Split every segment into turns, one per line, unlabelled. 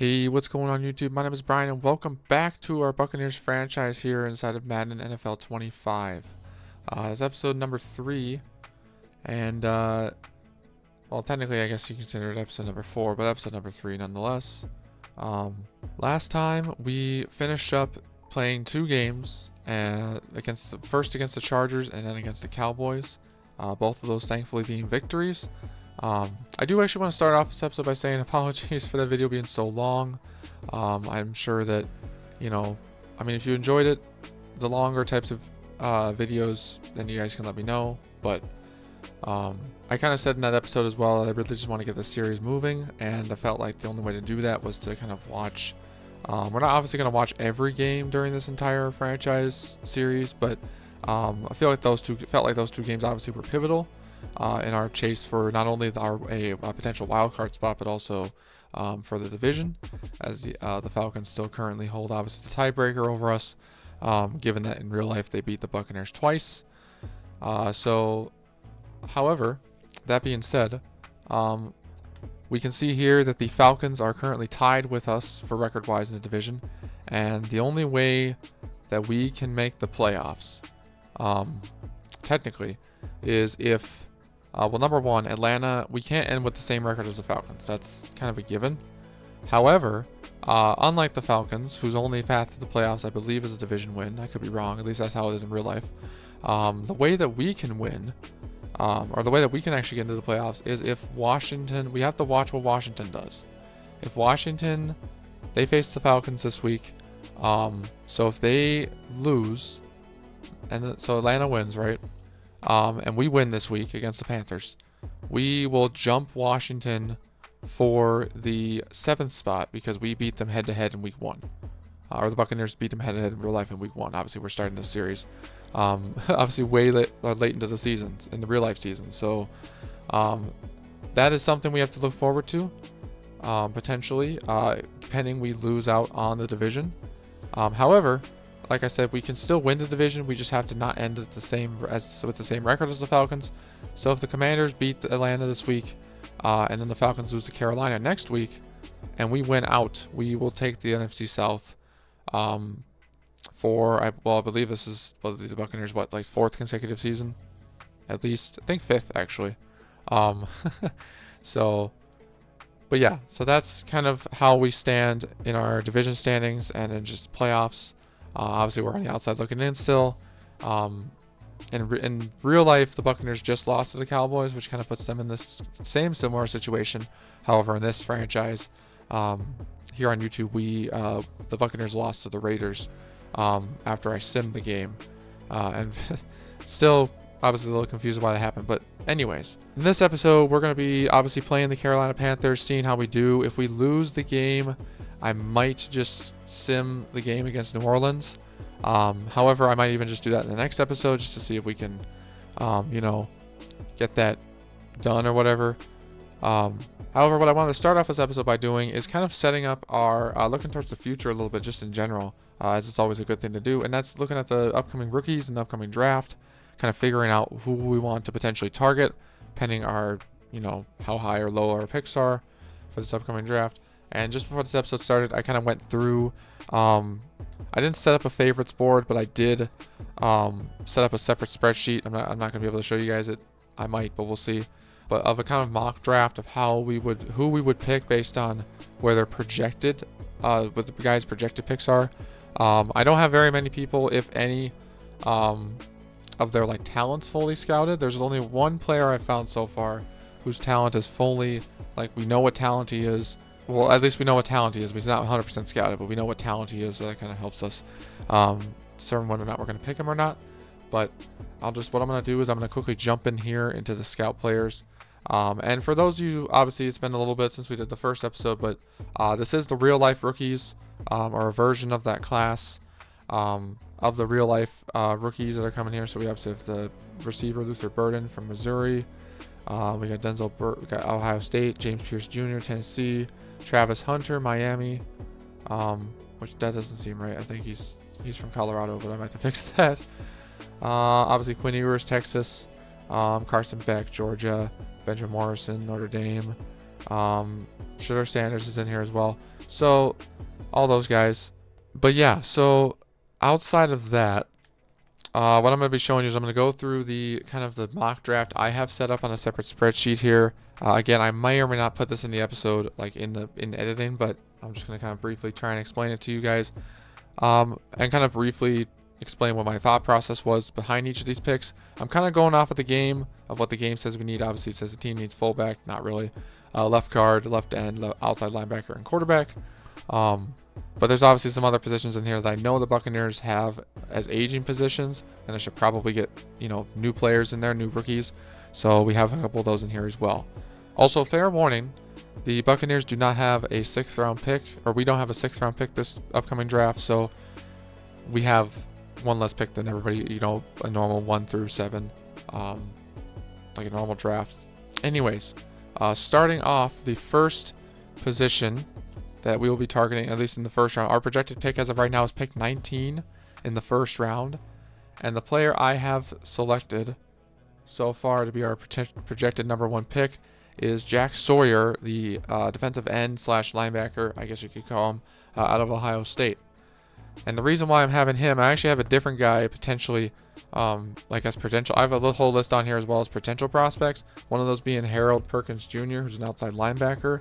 Hey, what's going on YouTube? My name is Brian and welcome back to our Buccaneers franchise here inside of Madden NFL 25. It's episode number 3 and well, technically I guess you consider it episode number 4, but episode number 3 nonetheless. Last time we finished up playing 2 games against the Chargers and then against the Cowboys. Both of those thankfully being victories. I do actually want to start off this episode by saying apologies for that video being so long. I'm sure that, if you enjoyed it, the longer types of videos, then you guys can let me know. But I kind of said in that episode as well, I really just want to get the series moving, and I felt like the only way to do that was to kind of watch. We're not obviously going to watch every game during this entire franchise series, but I feel like those two games obviously were pivotal. In our chase for not only a potential wild card spot, but also for the division, as the Falcons still currently hold obviously the tiebreaker over us, given that in real life they beat the Buccaneers twice. However, that being said, we can see here that the Falcons are currently tied with us for record-wise in the division, and the only way that we can make the playoffs, technically, is if number one, Atlanta, we can't end with the same record as the Falcons. That's kind of a given. However, unlike the Falcons, whose only path to the playoffs, I believe, is a division win. I could be wrong. At least that's how it is in real life. The way that we can win, or the way that we can actually get into the playoffs, is if Washington, we have to watch what Washington does. If Washington, they face the Falcons this week, so if they lose, so Atlanta wins, right? And we win this week against the Panthers, we will jump Washington for the 7th spot because we beat them head-to-head in week 1. Or the Buccaneers beat them head-to-head in real life in week 1. Obviously, we're starting this series obviously way late into the season, in the real-life season. So that is something we have to look forward to, potentially, depending we lose out on the division. However, like I said, we can still win the division. We just have to not end with the same record as the Falcons. So if the Commanders beat Atlanta this week, and then the Falcons lose to Carolina next week, and we win out, we will take the NFC South. I believe this is the Buccaneers' 4th consecutive season, at least. I think 5th actually. But yeah, so that's kind of how we stand in our division standings and in just playoffs. Obviously, we're on the outside looking in still. In real life, the Buccaneers just lost to the Cowboys, which kind of puts them in this similar situation. However, in this franchise, here on YouTube, the Buccaneers lost to the Raiders after I simmed the game. And still, obviously, a little confused why that happened. But anyways, in this episode, we're going to be obviously playing the Carolina Panthers, seeing how we do. If we lose the game, I might just sim the game against New Orleans. However, I might even just do that in the next episode just to see if we can, get that done or whatever. However, what I wanted to start off this episode by doing is kind of setting up our looking towards the future a little bit just in general, as it's always a good thing to do. And that's looking at the upcoming rookies and the upcoming draft, kind of figuring out who we want to potentially target, depending our, how high or low our picks are for this upcoming draft. And just before this episode started, I kind of went through, I didn't set up a favorites board, but I did set up a separate spreadsheet. I'm not going to be able to show you guys it. I might, but we'll see. But of a kind of mock draft of who we would pick based on where they're projected, what the guys' projected picks are. I don't have very many people, if any, of their talents fully scouted. There's only one player I've found so far whose talent is fully, we know what talent he is. Well, at least we know what talent he is. He's not 100% scouted, but we know what talent he is, so that kind of helps us determine whether or not we're going to pick him or not. But what I'm going to do is I'm going to quickly jump in here into the scout players. And for those of you, obviously it's been a little bit since we did the first episode, but this is the real life rookies, or a version of that class of the real life rookies that are coming here. So we obviously have the receiver Luther Burden from Missouri. We got Denzel Burke, we got Ohio State, James Pierce Jr., Tennessee, Travis Hunter, Miami, which that doesn't seem right. I think he's from Colorado, but I might have to fix that. Obviously Quinn Ewers, Texas, Carson Beck, Georgia, Benjamin Morrison, Notre Dame, Shedeur Sanders is in here as well. So all those guys. But yeah, so outside of that, what I'm going to be showing you is I'm going to go through the kind of the mock draft I have set up on a separate spreadsheet here. Again, I may or may not put this in the episode, like in editing, but I'm just going to kind of briefly try and explain it to you guys, and kind of briefly explain what my thought process was behind each of these picks. I'm kind of going off of the game, of what the game says we need. Obviously, it says the team needs fullback, not really. Left guard, left end, outside linebacker, and quarterback. But there's obviously some other positions in here that I know the Buccaneers have as aging positions, and I should probably get, new players in there, new rookies. So we have a couple of those in here as well. Also, fair warning, the Buccaneers do not have a 6th round pick, or we don't have a 6th round pick this upcoming draft, so we have one less pick than everybody, a normal 1 through 7, like a normal draft. Anyways, starting off, the first position that we will be targeting, at least in the first round. Our projected pick as of right now is pick 19 in the first round. And the player I have selected so far to be our projected number 1 pick is Jack Sawyer, the defensive end / linebacker, I guess you could call him, out of Ohio State. And the reason why I'm having him, I actually have a different guy potentially, like as potential. I have a whole list on here as well as potential prospects. One of those being Harold Perkins Jr., who's an outside linebacker.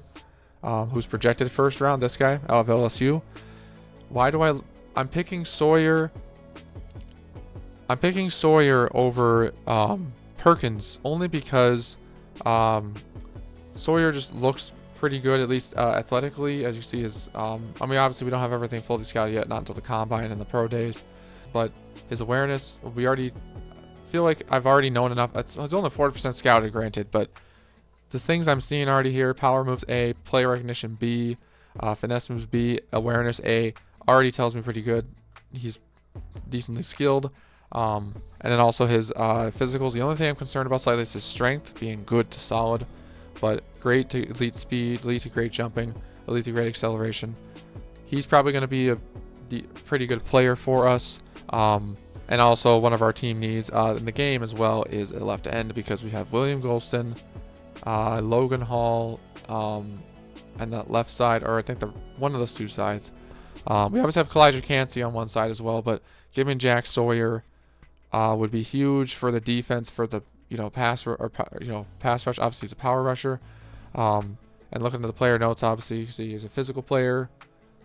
Who's projected first round, this guy out of LSU. I'm picking Sawyer. I'm picking Sawyer over Perkins only because Sawyer just looks pretty good, at least athletically. As you see, obviously we don't have everything fully scouted yet, not until the combine and the pro days, but his awareness, we already feel like I've already known enough. It's only 40% scouted, granted, but the things I'm seeing already here: power moves A, play recognition B, finesse moves B, awareness A, already tells me pretty good. He's decently skilled. And then also his physicals. The only thing I'm concerned about slightly is his strength, being good to solid, but great to elite speed, elite to great jumping, elite to great acceleration. He's probably going to be a pretty good player for us. And also one of our team needs in the game as well is a left end, because we have William Golston, Logan Hall, and that left side, or I think one of those two sides. We obviously have Kalijah Cansey on one side as well, but giving Jack Sawyer would be huge for the defense, for the pass rush. Obviously, he's a power rusher. And looking at the player notes, obviously you can see he's a physical player,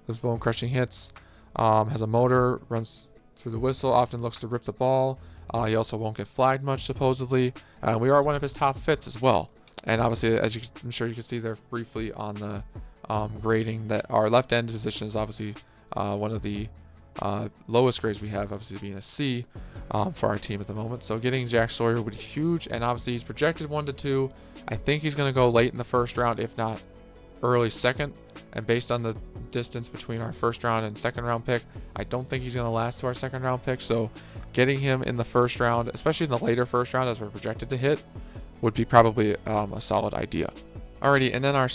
those bone crushing hits, has a motor, runs through the whistle, often looks to rip the ball. He also won't get flagged much, supposedly. We are one of his top fits as well. And obviously, I'm sure you can see there briefly on the grading, that our left end position is obviously one of the lowest grades we have, obviously being a C for our team at the moment. So getting Jack Sawyer would be huge, and obviously he's projected 1 to 2. I think he's going to go late in the first round, if not early second. And based on the distance between our first round and second round pick, I don't think he's going to last to our second round pick. So getting him in the first round, especially in the later first round as we're projected to hit, would be probably a solid idea. Alrighty, and then our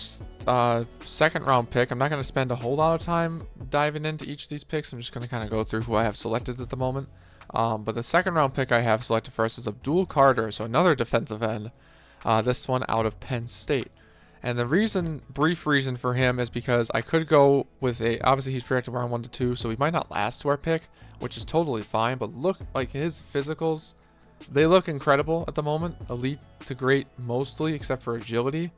second round pick, I'm not going to spend a whole lot of time diving into each of these picks. I'm just going to kind of go through who I have selected at the moment. But the second round pick I have selected first is Abdul Carter, so another defensive end, this one out of Penn State. And the brief reason for him is because I could go with obviously he's projected around 1 to 2, so he might not last to our pick, which is totally fine, but look, like his physicals, they look incredible at the moment. Elite to great mostly, except for agility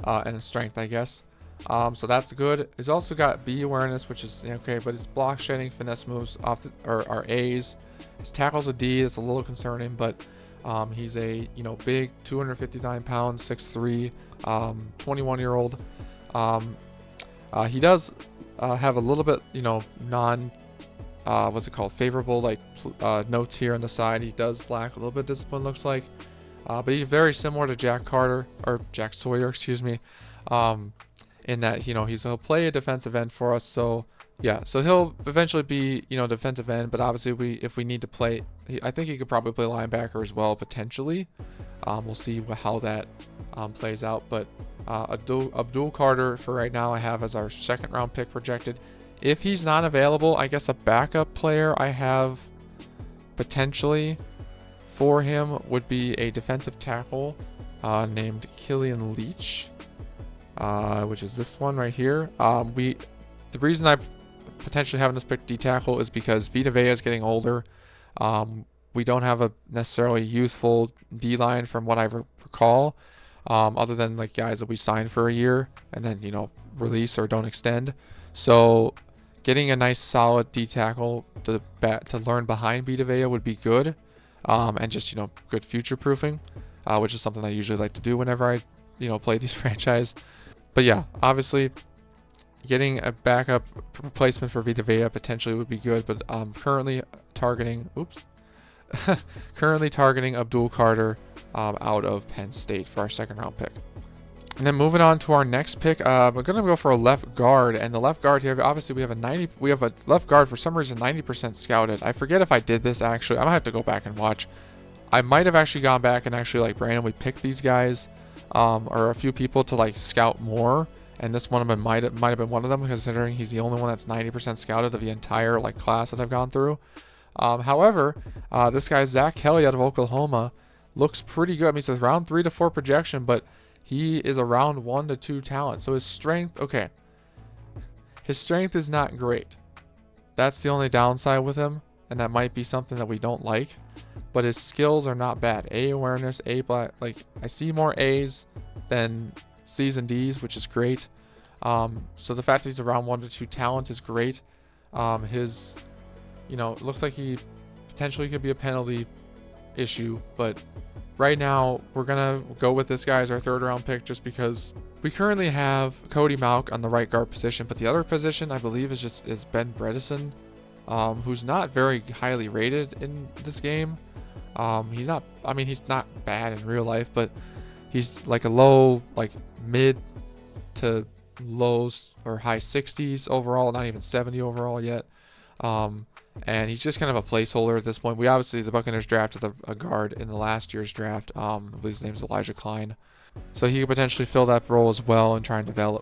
and strength, I guess. So that's good. He's also got B awareness, which is okay, but his block shedding, finesse moves are A's. His tackle's a D. That's a little concerning, but he's a big 259 pounds, 6'3", 21-year-old. He does have a little bit favorable notes here on the side. He does lack a little bit of discipline, looks like, but he's very similar to Jack Sawyer, excuse me, in that he'll play a defensive end for us. So yeah, so he'll eventually be defensive end, but obviously if we need to play, I think he could probably play linebacker as well potentially. We'll see how that plays out, but Abdul Carter for right now I have as our second round pick projected. If he's not available, I guess a backup player I have potentially for him would be a defensive tackle named Killian Leach. which is this one right here. The reason I potentially having this pick D tackle is because Vita Vea is getting older. We don't have a necessarily youthful D line from what I recall, other than like guys that we signed for a year and then release or don't extend. So getting a nice solid D tackle to learn behind Vita Vea would be good, and just good future proofing, which is something I usually like to do whenever I play these franchise. But yeah, obviously getting a backup replacement for Vita Vea potentially would be good, but currently targeting Abdul Carter out of Penn State for our second round pick. And then moving on to our next pick, we're gonna go for a left guard, and the left guard here, obviously we have a left guard for some reason 90% scouted. I forget if I did this actually. I might have to go back and watch. I might have actually gone back and actually like randomly picked these guys, or a few people to like scout more. And this one of them might have been one of them, considering he's the only one that's 90% scouted of the entire like class that I've gone through. However, this guy Zach Kelly out of Oklahoma looks pretty good. I mean, he says round 3 to 4 projection, but he is a round 1 to 2 talent. So his strength is not great. That's the only downside with him, and that might be something that we don't like. But his skills are not bad. A awareness, like I see more A's than C's and D's, which is great. So the fact that he's around 1 to 2 talent is great. His, it looks like he potentially could be a penalty issue, but right now we're gonna go with this guy as our third round pick just because we currently have Cody Mauch on the right guard position, but the other position I believe is Ben Bredesen, who's not very highly rated in this game. He's not bad in real life, but he's like a low, like mid to lows or high 60s overall, not even 70 overall yet. And he's just kind of a placeholder at this point. The Buccaneers drafted a guard in the last year's draft. I believe his name's Elijah Klein. So he could potentially fill that role as well and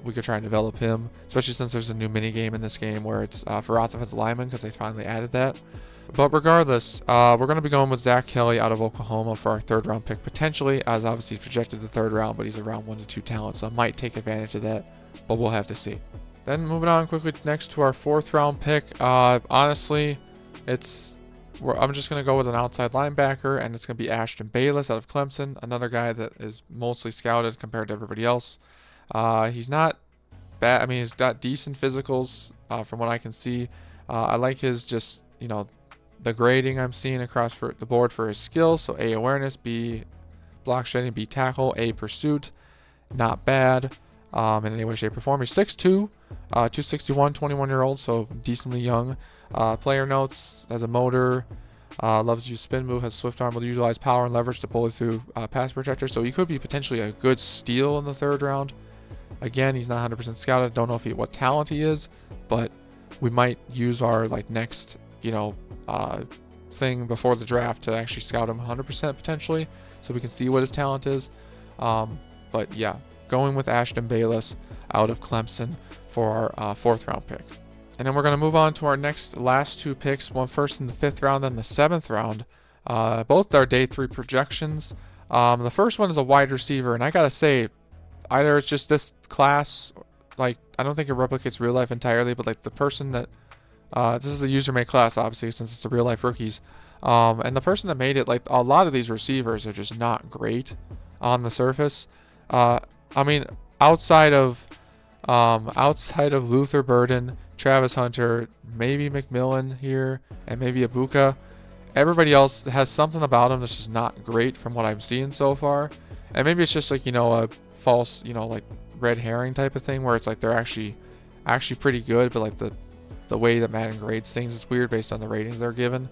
we could try and develop him, especially since there's a new mini game in this game where it's for offensive linemen, because they finally added that. But regardless, we're going to be going with Zach Kelly out of Oklahoma for our third round pick, potentially, as obviously he's projected the third round, but he's around 1 to 2 talent, so I might take advantage of that, but we'll have to see. Then moving on quickly next to our fourth round pick, honestly, I'm just going to go with an outside linebacker, and it's going to be Ashton Bayless out of Clemson, another guy that is mostly scouted compared to everybody else. He's not bad. I mean, he's got decent physicals from what I can see. I like his just, the grading I'm seeing across the board for his skills. So A, awareness, B, block shedding, B, tackle, A, pursuit. Not bad in any way, shape, or form. He's 6'2", 261, 21-year-old, so decently young. Player notes, has a motor, loves to use spin move, has swift arm, will utilize power and leverage to pull through pass protector. So he could be potentially a good steal in the third round. Again, he's not 100% scouted. Don't know what talent he is, but we might use our next thing before the draft to actually scout him 100% potentially, so we can see what his talent is. But yeah, going with Ashton Bayless out of Clemson for our fourth round pick. And then we're going to move on to our last two picks, one first in the 5th round, then the 7th round. Both are day 3 projections. The first one is a wide receiver, and I gotta say, either it's just this class, I don't think it replicates real life entirely, but the person that this is a user-made class, obviously, since it's the real-life rookies. And the person that made it, a lot of these receivers are just not great on the surface. I mean, outside of Luther Burden, Travis Hunter, maybe McMillan here, and maybe Ibuka, everybody else has something about them that's just not great from what I'm seeing so far. And maybe it's just a false, red herring type of thing, where it's they're actually pretty good, but the way that Madden grades things is weird based on the ratings they're given.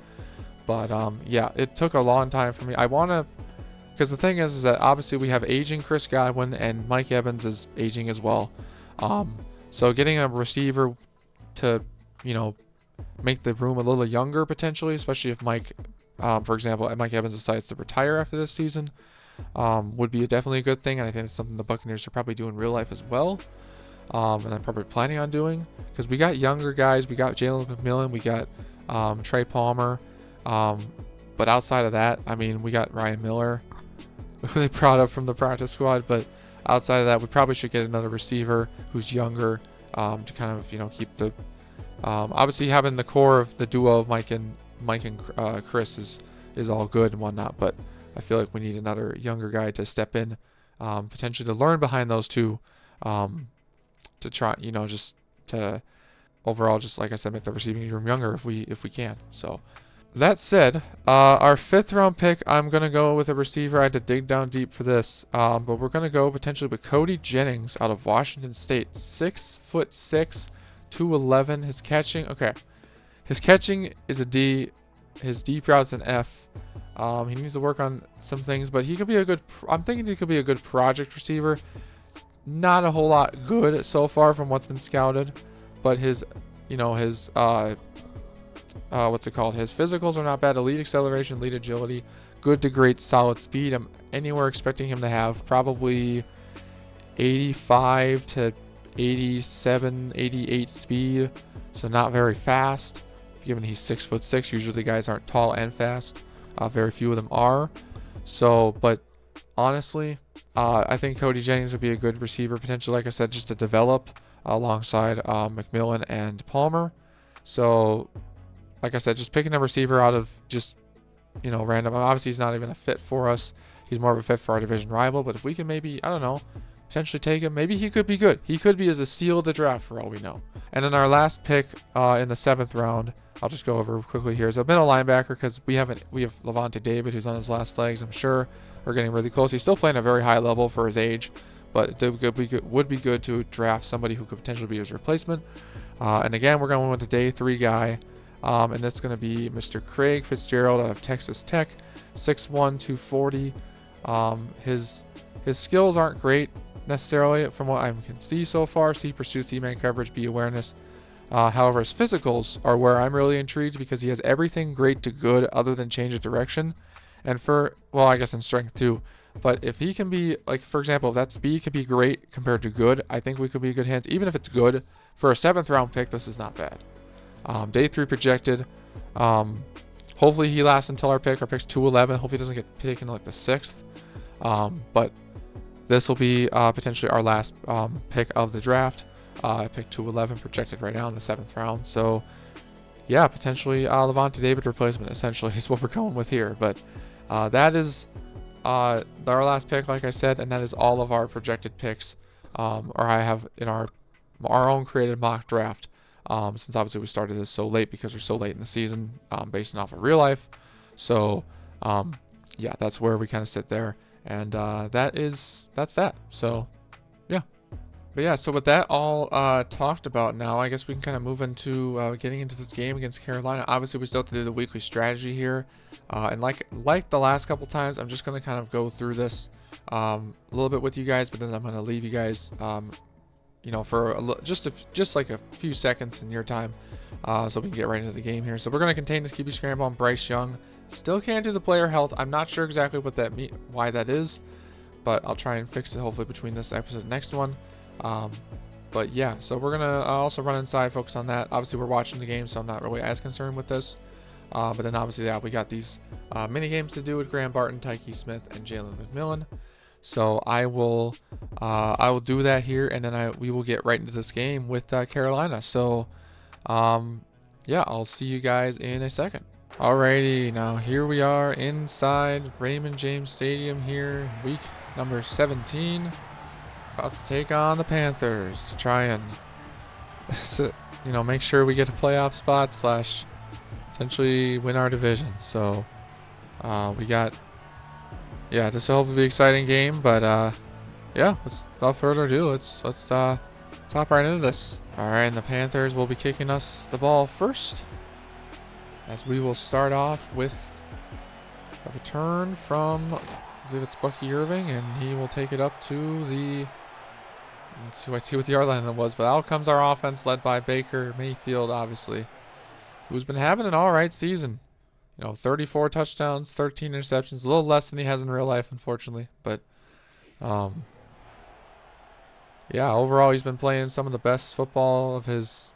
But yeah, it took a long time for me. Because the thing is that obviously we have aging Chris Godwin, and Mike Evans is aging as well. So getting a receiver to make the room a little younger potentially, especially if for example, Mike Evans decides to retire after this season, would be definitely a good thing. And I think it's something the Buccaneers are probably doing in real life as well. And I'm probably planning on doing, because we got younger guys. We got Jalen McMillan, we got Trey Palmer, but outside of that, I mean, we got Ryan Miller, who they brought up from the practice squad. But outside of that, we probably should get another receiver who's younger to kind of, you know, keep the obviously having the core of the duo of Mike and Chris is all good and whatnot, but I feel like we need another younger guy to step in, potentially to learn behind those two, to try, you know, just to overall, just like I said, make the receiving room younger if we can. So that said, our 5th round pick, I'm gonna go with a receiver. I had to dig down deep for this, but we're gonna go potentially with Cody Jennings out of Washington State, 6'6", 211. His catching is a D. His deep route's an F. He needs to work on some things, but he could be a good. I'm thinking he could be a good project receiver. Not a whole lot good so far from what's been scouted, but his, you know, his what's it called? His physicals are not bad. Elite acceleration, elite agility, good to great solid speed. I'm anywhere expecting him to have probably 85 to 87, 88 speed. So not very fast. Given he's 6'6", usually guys aren't tall and fast. Very few of them are. So, but honestly, I think Cody Jennings would be a good receiver potentially, like I said, just to develop alongside McMillan and Palmer. So, like I said, just picking a receiver out of just, you know, random. Obviously, he's not even a fit for us. He's more of a fit for our division rival. But if we can maybe, I don't know, potentially take him, maybe he could be good. He could be as a steal of the draft for all we know. And then our last pick in the 7th round, I'll just go over quickly here. So, middle linebacker, because we have Levante David, who's on his last legs. I'm sure we're getting really close. He's still playing at a very high level for his age, but it would be good to draft somebody who could potentially be his replacement. And again, we're going with the day 3 guy, and that's going to be Mr. Craig Fitzgerald out of Texas Tech, 6'1", 240. His skills aren't great necessarily from what I can see so far. C pursuit, C man coverage, B awareness. However, his physicals are where I'm really intrigued because he has everything great to good other than change of direction. And I guess in strength too. But if he can be, like, for example, if that speed could be great compared to good, I think we could be good hands. Even if it's good, for a 7th round pick, this is not bad. Day 3 projected. Hopefully he lasts until our pick. Our pick's 211. Hopefully he doesn't get taken like the 6th. But this will be potentially our last pick of the draft. Pick 211 projected right now in the 7th round. So, yeah, potentially Levante David replacement essentially is what we're going with here. But that is our last pick, like I said, and that is all of our projected picks, or I have in our own created mock draft. Since obviously we started this so late because we're so late in the season, based off of real life. So, yeah, that's where we kind of sit there, and that's that. So, yeah. But yeah, so with that all talked about now, I guess we can kind of move into getting into this game against Carolina. Obviously, we still have to do the weekly strategy here. And like the last couple times, I'm just going to kind of go through this a little bit with you guys, but then I'm going to leave you guys, you know, for just like a few seconds in your time, so we can get right into the game here. So we're going to contain this QB scramble on Bryce Young. Still can't do the player health. I'm not sure exactly what why that is, but I'll try and fix it hopefully between this episode and next one. But yeah, so we're gonna also run inside, focus on that. Obviously, we're watching the game, so I'm not really as concerned with this. But then obviously, yeah, we got these mini games to do with Graham Barton, Tyke Smith, and Jalen McMillan. So I will do that here, and then we will get right into this game with Carolina. So yeah, I'll see you guys in a second. Alrighty, now here we are inside Raymond James Stadium here, week number 17. About to take on the Panthers to try and, you know, make sure we get a playoff spot / potentially win our division. So we got, yeah, this will hopefully be an exciting game. But yeah, without further ado, let's hop right into this. All right, and the Panthers will be kicking us the ball first, as we will start off with a return from, I believe it's Bucky Irving, and he will take it up to the. Let's see what the yard line was, but out comes our offense led by Baker Mayfield, obviously, who's been having an all right season. You know, 34 touchdowns, 13 interceptions, a little less than he has in real life, unfortunately. But, yeah, overall he's been playing some of the best football of his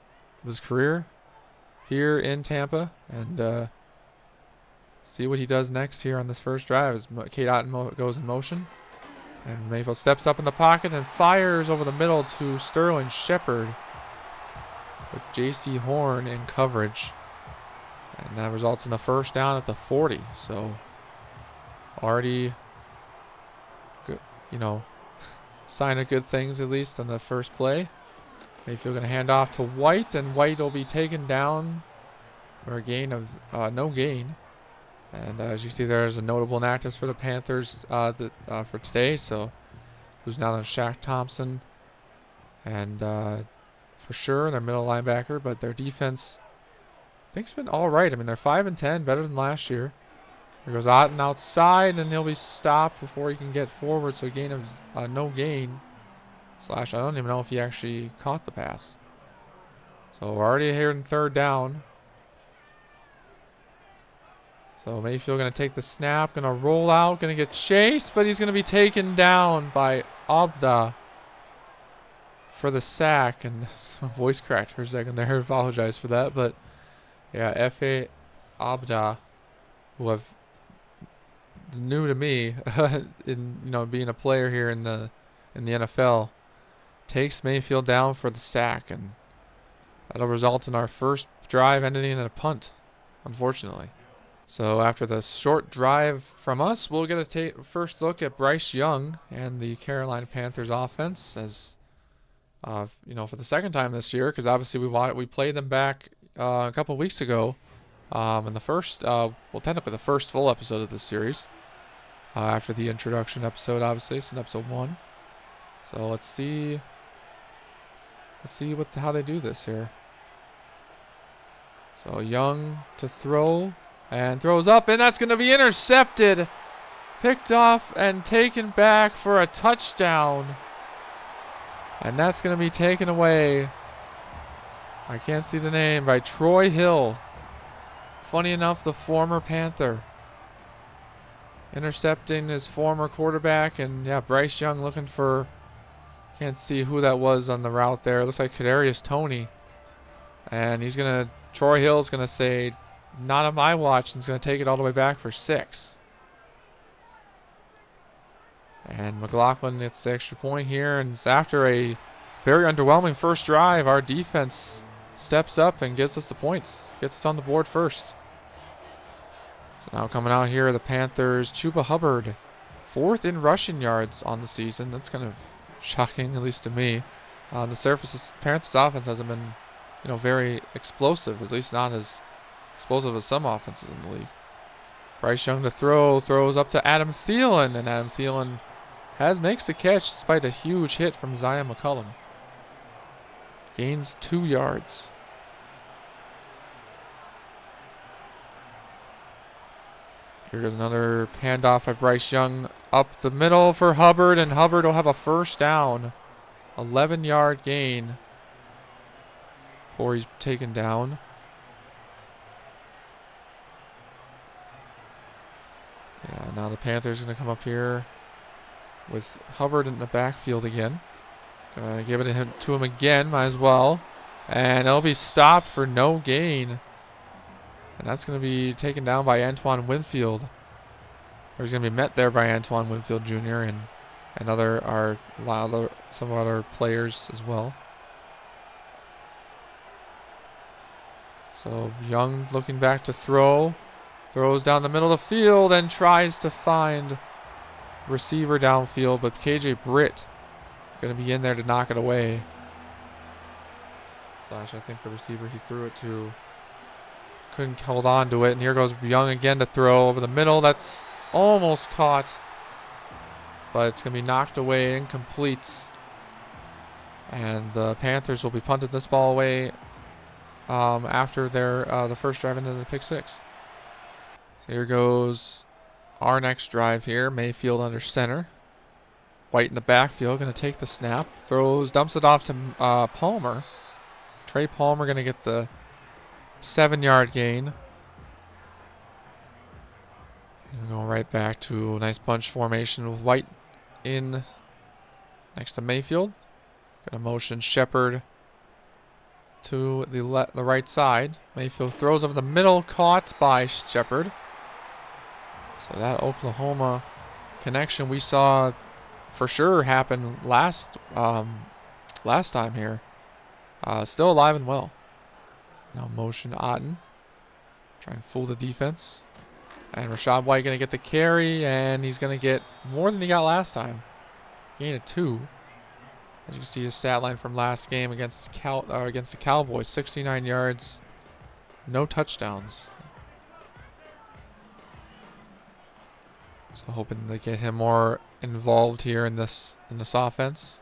career here in Tampa, and see what he does next here on this first drive as Kate Otten goes in motion. And Mayfield steps up in the pocket and fires over the middle to Sterling Shepard with J.C. Horn in coverage. And that results in a first down at the 40. So already, good, sign of good things at least on the first play. Mayfield going to hand off to White, and White will be taken down for a gain of no gain. And as you see, there's a notable inactives for the Panthers for today. So losing out on Shaq Thompson, and for sure their middle linebacker, but their defense I think it's been all right. I mean, they're 5-10, better than last year. There goes Otten outside, and he'll be stopped before he can get forward. So a gain of no gain. I don't even know if he actually caught the pass. So we're already here in third down. So Mayfield going to take the snap, going to roll out, going to get chased, but he's going to be taken down by Abda for the sack. And my voice cracked for a second there. I apologize for that, but yeah, F.A. Abda, who is new to me in being a player here in the NFL, takes Mayfield down for the sack, and that'll result in our first drive ending in a punt, unfortunately. So after the short drive from us, we'll get a first look at Bryce Young and the Carolina Panthers offense, as for the second time this year, because obviously we played them back a couple of weeks ago in the first, technically the first full episode of this series, after the introduction episode, obviously, it's in episode 1. So let's see how they do this here. So Young to throw, and throws up, and that's going to be intercepted, picked off, and taken back for a touchdown. And that's going to be taken away, I can't see the name, by Troy Hill. Funny enough, the former Panther. Intercepting his former quarterback, and yeah, Bryce Young looking for, can't see who that was on the route there. It looks like Kadarius Toney. And Troy Hill's going to say, not on my watch, and he's going to take it all the way back for 6. And McLaughlin gets the extra point here, and it's after a very underwhelming first drive, our defense steps up and gives us the points, gets us on the board first. So now coming out here, the Panthers, Chuba Hubbard, 4th in rushing yards on the season. That's kind of shocking, at least to me. On the surface, Panthers' offense hasn't been, very explosive, at least not as explosive as some offenses in the league. Bryce Young to throws up to Adam Thielen, and Adam Thielen makes the catch despite a huge hit from Zion McCullum. Gains 2 yards. Here goes another handoff by Bryce Young up the middle for Hubbard, and Hubbard will have a first down. 11-yard gain before he's taken down. Yeah, now the Panthers are going to come up here with Hubbard in the backfield again. Gonna give it to him again, might as well. And it'll be stopped for no gain. And that's going to be taken down by Antoine Winfield. Or he's going to be met there by Antoine Winfield Jr. and some of our other players as well. So Young looking back to throw. Throws down the middle of the field and tries to find receiver downfield, but KJ Britt going to be in there to knock it away. I think the receiver he threw it to couldn't hold on to it, and here goes Young again to throw over the middle. That's almost caught, but it's going to be knocked away, incomplete. And the Panthers will be punting this ball away after the first drive into the pick 6. So here goes our next drive here. Mayfield under center. White in the backfield, going to take the snap. Dumps it off to Palmer. Trey Palmer going to get the 7-yard gain. And go right back to a nice bunch formation with White in next to Mayfield. Going to motion Shepard to the right side. Mayfield throws over the middle, caught by Shepard. So that Oklahoma connection we saw for sure happened last time here. Still alive and well. Now motion Otten. Try and fool the defense. And Rachaad White going to get the carry, and he's going to get more than he got last time. Gain of 2. As you can see his stat line from last game against the Cowboys, 69 yards, no touchdowns. So hoping to get him more involved here in this offense.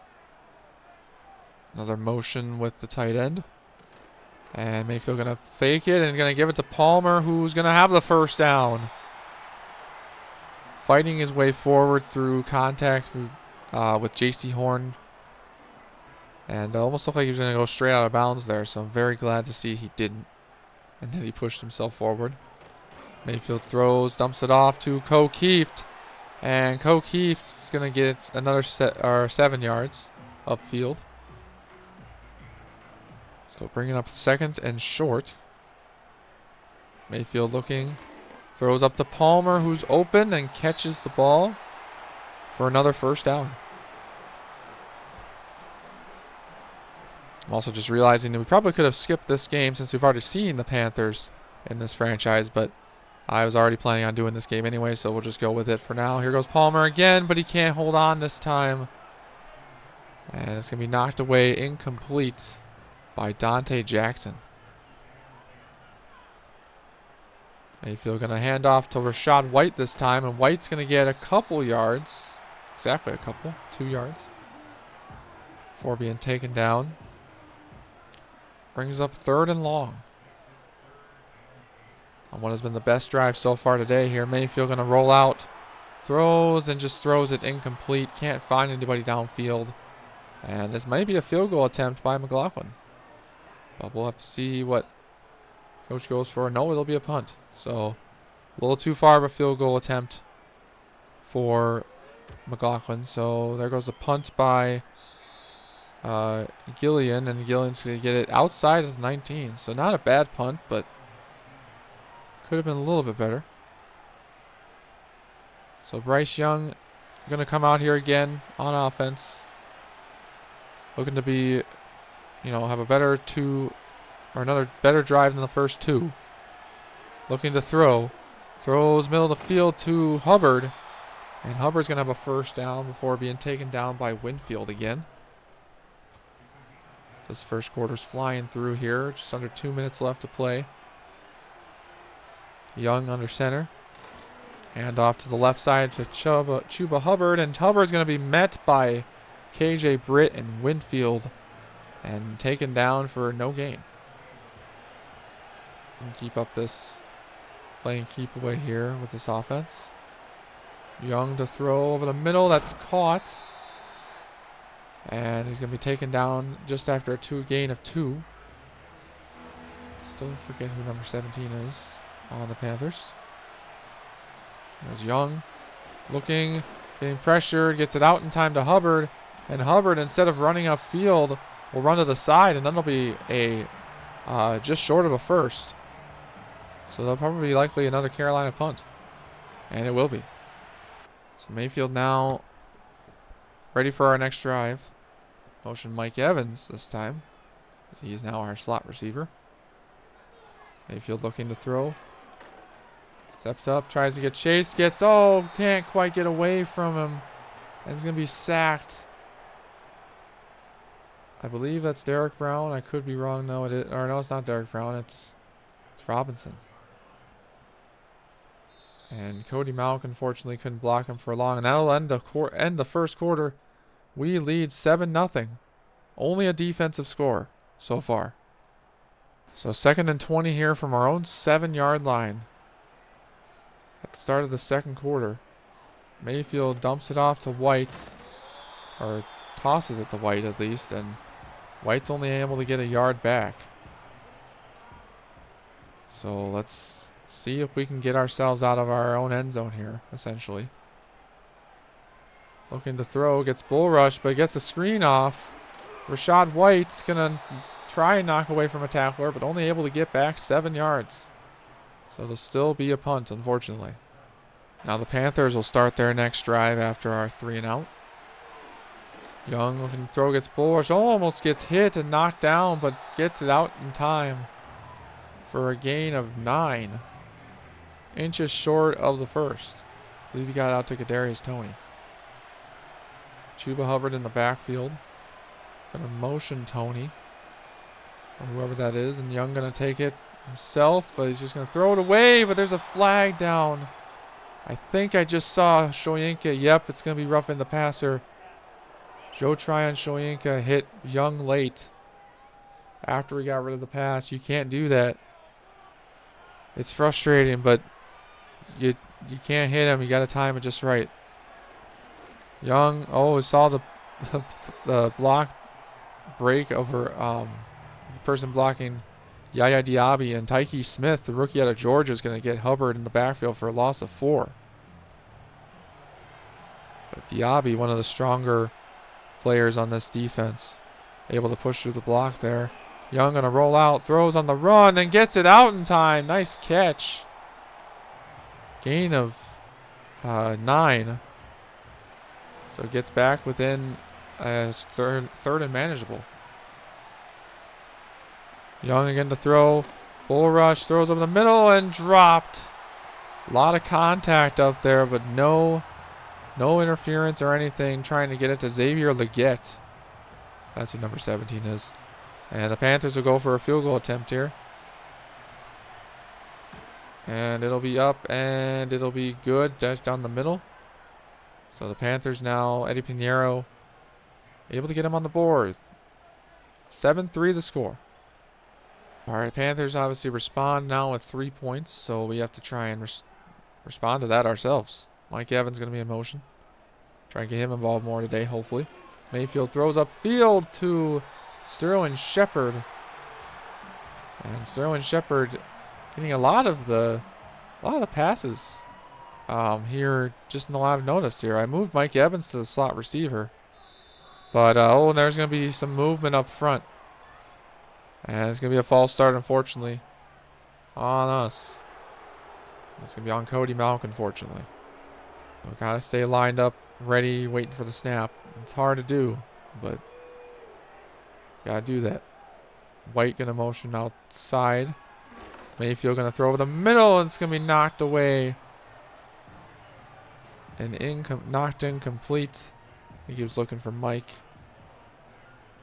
Another motion with the tight end. And Mayfield going to fake it and going to give it to Palmer, who's going to have the first down. Fighting his way forward through contact with J.C. Horn. And almost looked like he was going to go straight out of bounds there, so I'm very glad to see he didn't. And then he pushed himself forward. Mayfield throws, dumps it off to Keeft. And Keeft is going to get another 7 yards upfield. So bringing up 2nd and short. Mayfield looking. Throws up to Palmer, who's open, and catches the ball for another first down. I'm also just realizing that we probably could have skipped this game since we've already seen the Panthers in this franchise, but I was already planning on doing this game anyway, so we'll just go with it for now. Here goes Palmer again, but he can't hold on this time. And it's going to be knocked away incomplete by Dante Jackson. Mayfield going to hand off to Rachaad White this time, and White's going to get a couple yards. Exactly a couple. 2 yards. Before being taken down. Brings up 3rd and long. On what has been the best drive so far today here. Mayfield going to roll out. Throws and just throws it incomplete. Can't find anybody downfield. And this might be a field goal attempt by McLaughlin. But we'll have to see what coach goes for. No, it'll be a punt. So a little too far of a field goal attempt for McLaughlin. So there goes a punt by Gillian, and Gillian's going to get it outside of the 19. So not a bad punt, but could have been a little bit better. So Bryce Young going to come out here again on offense. Looking to be, have a better another better drive than the first 2. Looking to throw. Throws middle of the field to Hubbard. And Hubbard's going to have a first down before being taken down by Winfield again. This first quarter's flying through here. Just under 2 minutes left to play. Young under center. Hand off to the left side to Chuba Hubbard. And Hubbard's going to be met by KJ Britt and Winfield. And taken down for no gain. And keep up this playing keep away here with this offense. Young to throw over the middle. That's caught. And he's going to be taken down just after a gain of 2. Still forget who number 17 is on the Panthers. There's Young. Looking. Getting pressured. Gets it out in time to Hubbard. And Hubbard, instead of running upfield, will run to the side. And then it'll be just short of a first. So there'll probably be likely another Carolina punt. And it will be. So Mayfield now ready for our next drive. Motion Mike Evans this time, as he is now our slot receiver. Mayfield looking to throw. Steps up, tries to get chased, can't quite get away from him. And he's going to be sacked. I believe that's Derek Brown. I could be wrong. No, it's not Derek Brown. It's Robinson. And Cody Mauck unfortunately couldn't block him for long. And that'll end the first quarter. We lead 7-0. Only a defensive score so far. So 2nd and 20 here from our own 7-yard line. At the start of the second quarter. Mayfield dumps it off to White. Or tosses it to White at least. And White's only able to get a yard back. So let's see if we can get ourselves out of our own end zone here, essentially. Looking to throw, gets bull rushed, but gets the screen off. Rachaad White's going to try and knock away from a tackler, but only able to get back 7 yards. So it'll still be a punt, unfortunately. Now the Panthers will start their next drive after our 3-and-out. Young looking to throw, gets bullish, almost gets hit and knocked down, but gets it out in time for a gain of 9 inches short of the first. I believe he got out to Kadarius Toney. Chuba Hubbard in the backfield. Gonna motion Toney, or whoever that is, and Young gonna take it himself, but he's just gonna throw it away, but there's a flag down. I think I just saw Shoyinka. Yep, it's gonna be roughing the passer. Joe Tryon Shoyinka hit Young late after we got rid of the pass. You can't do that. It's frustrating, but you can't hit him. You got to time it just right. Young, saw the block break over the person blocking Yaya Diaby, and Tyke Smith, the rookie out of Georgia, is going to get Hubbard in the backfield for a loss of 4. But Diaby, one of the stronger players on this defense, able to push through the block there. Young going to roll out, throws on the run, and gets it out in time. Nice catch. Gain of 9. So it gets back within third and manageable. Young again to throw. Bull rush, throws over the middle and dropped. A lot of contact up there, but no interference or anything. Trying to get it to Xavier Leggett. That's who number 17 is. And the Panthers will go for a field goal attempt here. And it'll be up and it'll be good. Dash down the middle. So the Panthers now, Eddie Pinheiro, able to get him on the board. 7-3 the score. All right, Panthers obviously respond now with 3 points, so we have to try and respond to that ourselves. Mike Evans going to be in motion. Try and get him involved more today, hopefully. Mayfield throws upfield to Sterling Shepard. And Sterling Shepard getting a lot of the passes here just in the live notice here. I moved Mike Evans to the slot receiver. But, there's going to be some movement up front. And it's going to be a false start, unfortunately, on us. It's going to be on Cody Malk, unfortunately. We got to stay lined up, ready, waiting for the snap. It's hard to do, but got to do that. White going to motion outside. Mayfield going to throw over the middle, and it's going to be knocked away. And knocked incomplete. I think he was looking for Mike.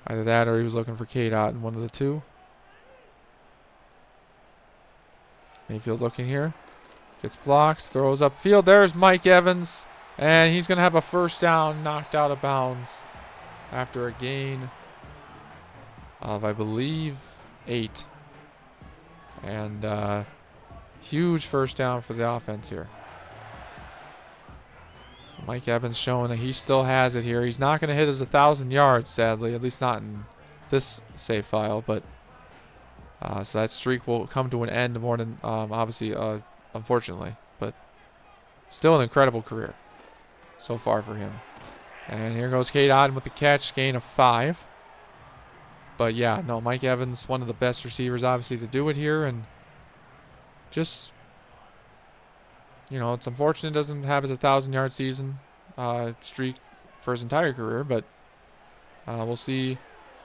Either that or he was looking for K-Dot, one of the two. Mayfield looking here. Gets blocks, throws upfield. There's Mike Evans. And he's going to have a first down, knocked out of bounds after a gain of, I believe, 8. And huge first down for the offense here. So Mike Evans showing that he still has it here. He's not going to hit his 1,000 yards, sadly, at least not in this save file. But so that streak will come to an end more than obviously, unfortunately. But still an incredible career so far for him. And here goes Kate Otten with the catch, gain of 5. But yeah, no, Mike Evans, one of the best receivers, obviously, to do it here, and just, it's unfortunate he doesn't have his 1,000-yard season streak for his entire career, but we'll see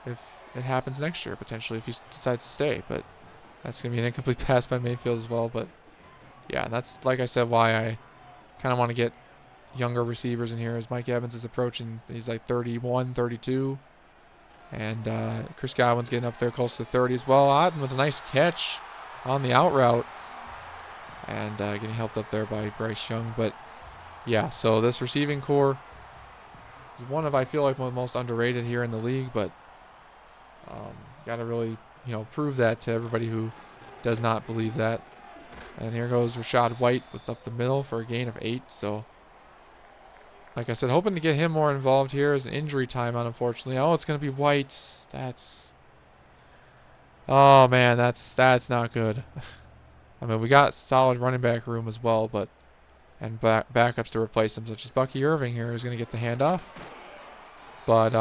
if it happens next year, potentially, if he decides to stay. But that's going to be an incomplete pass by Mayfield as well. But yeah, that's, like I said, why I kind of want to get younger receivers in here, as Mike Evans is approaching. He's like 31, 32. And Chris Godwin's getting up there close to 30 as well. Otten with a nice catch on the out route. And getting helped up there by Bryce Young. But yeah, so this receiving core is one of, I feel like, one of the most underrated here in the league. But got to really, prove that to everybody who does not believe that. And here goes Rachaad White with up the middle for a gain of 8. So, like I said, hoping to get him more involved here as an injury timeout, unfortunately. Oh, it's going to be White. Oh, man, that's not good. I mean, we got solid running back room as well, but and backups to replace him, such as Bucky Irving here, who's going to get the handoff. But,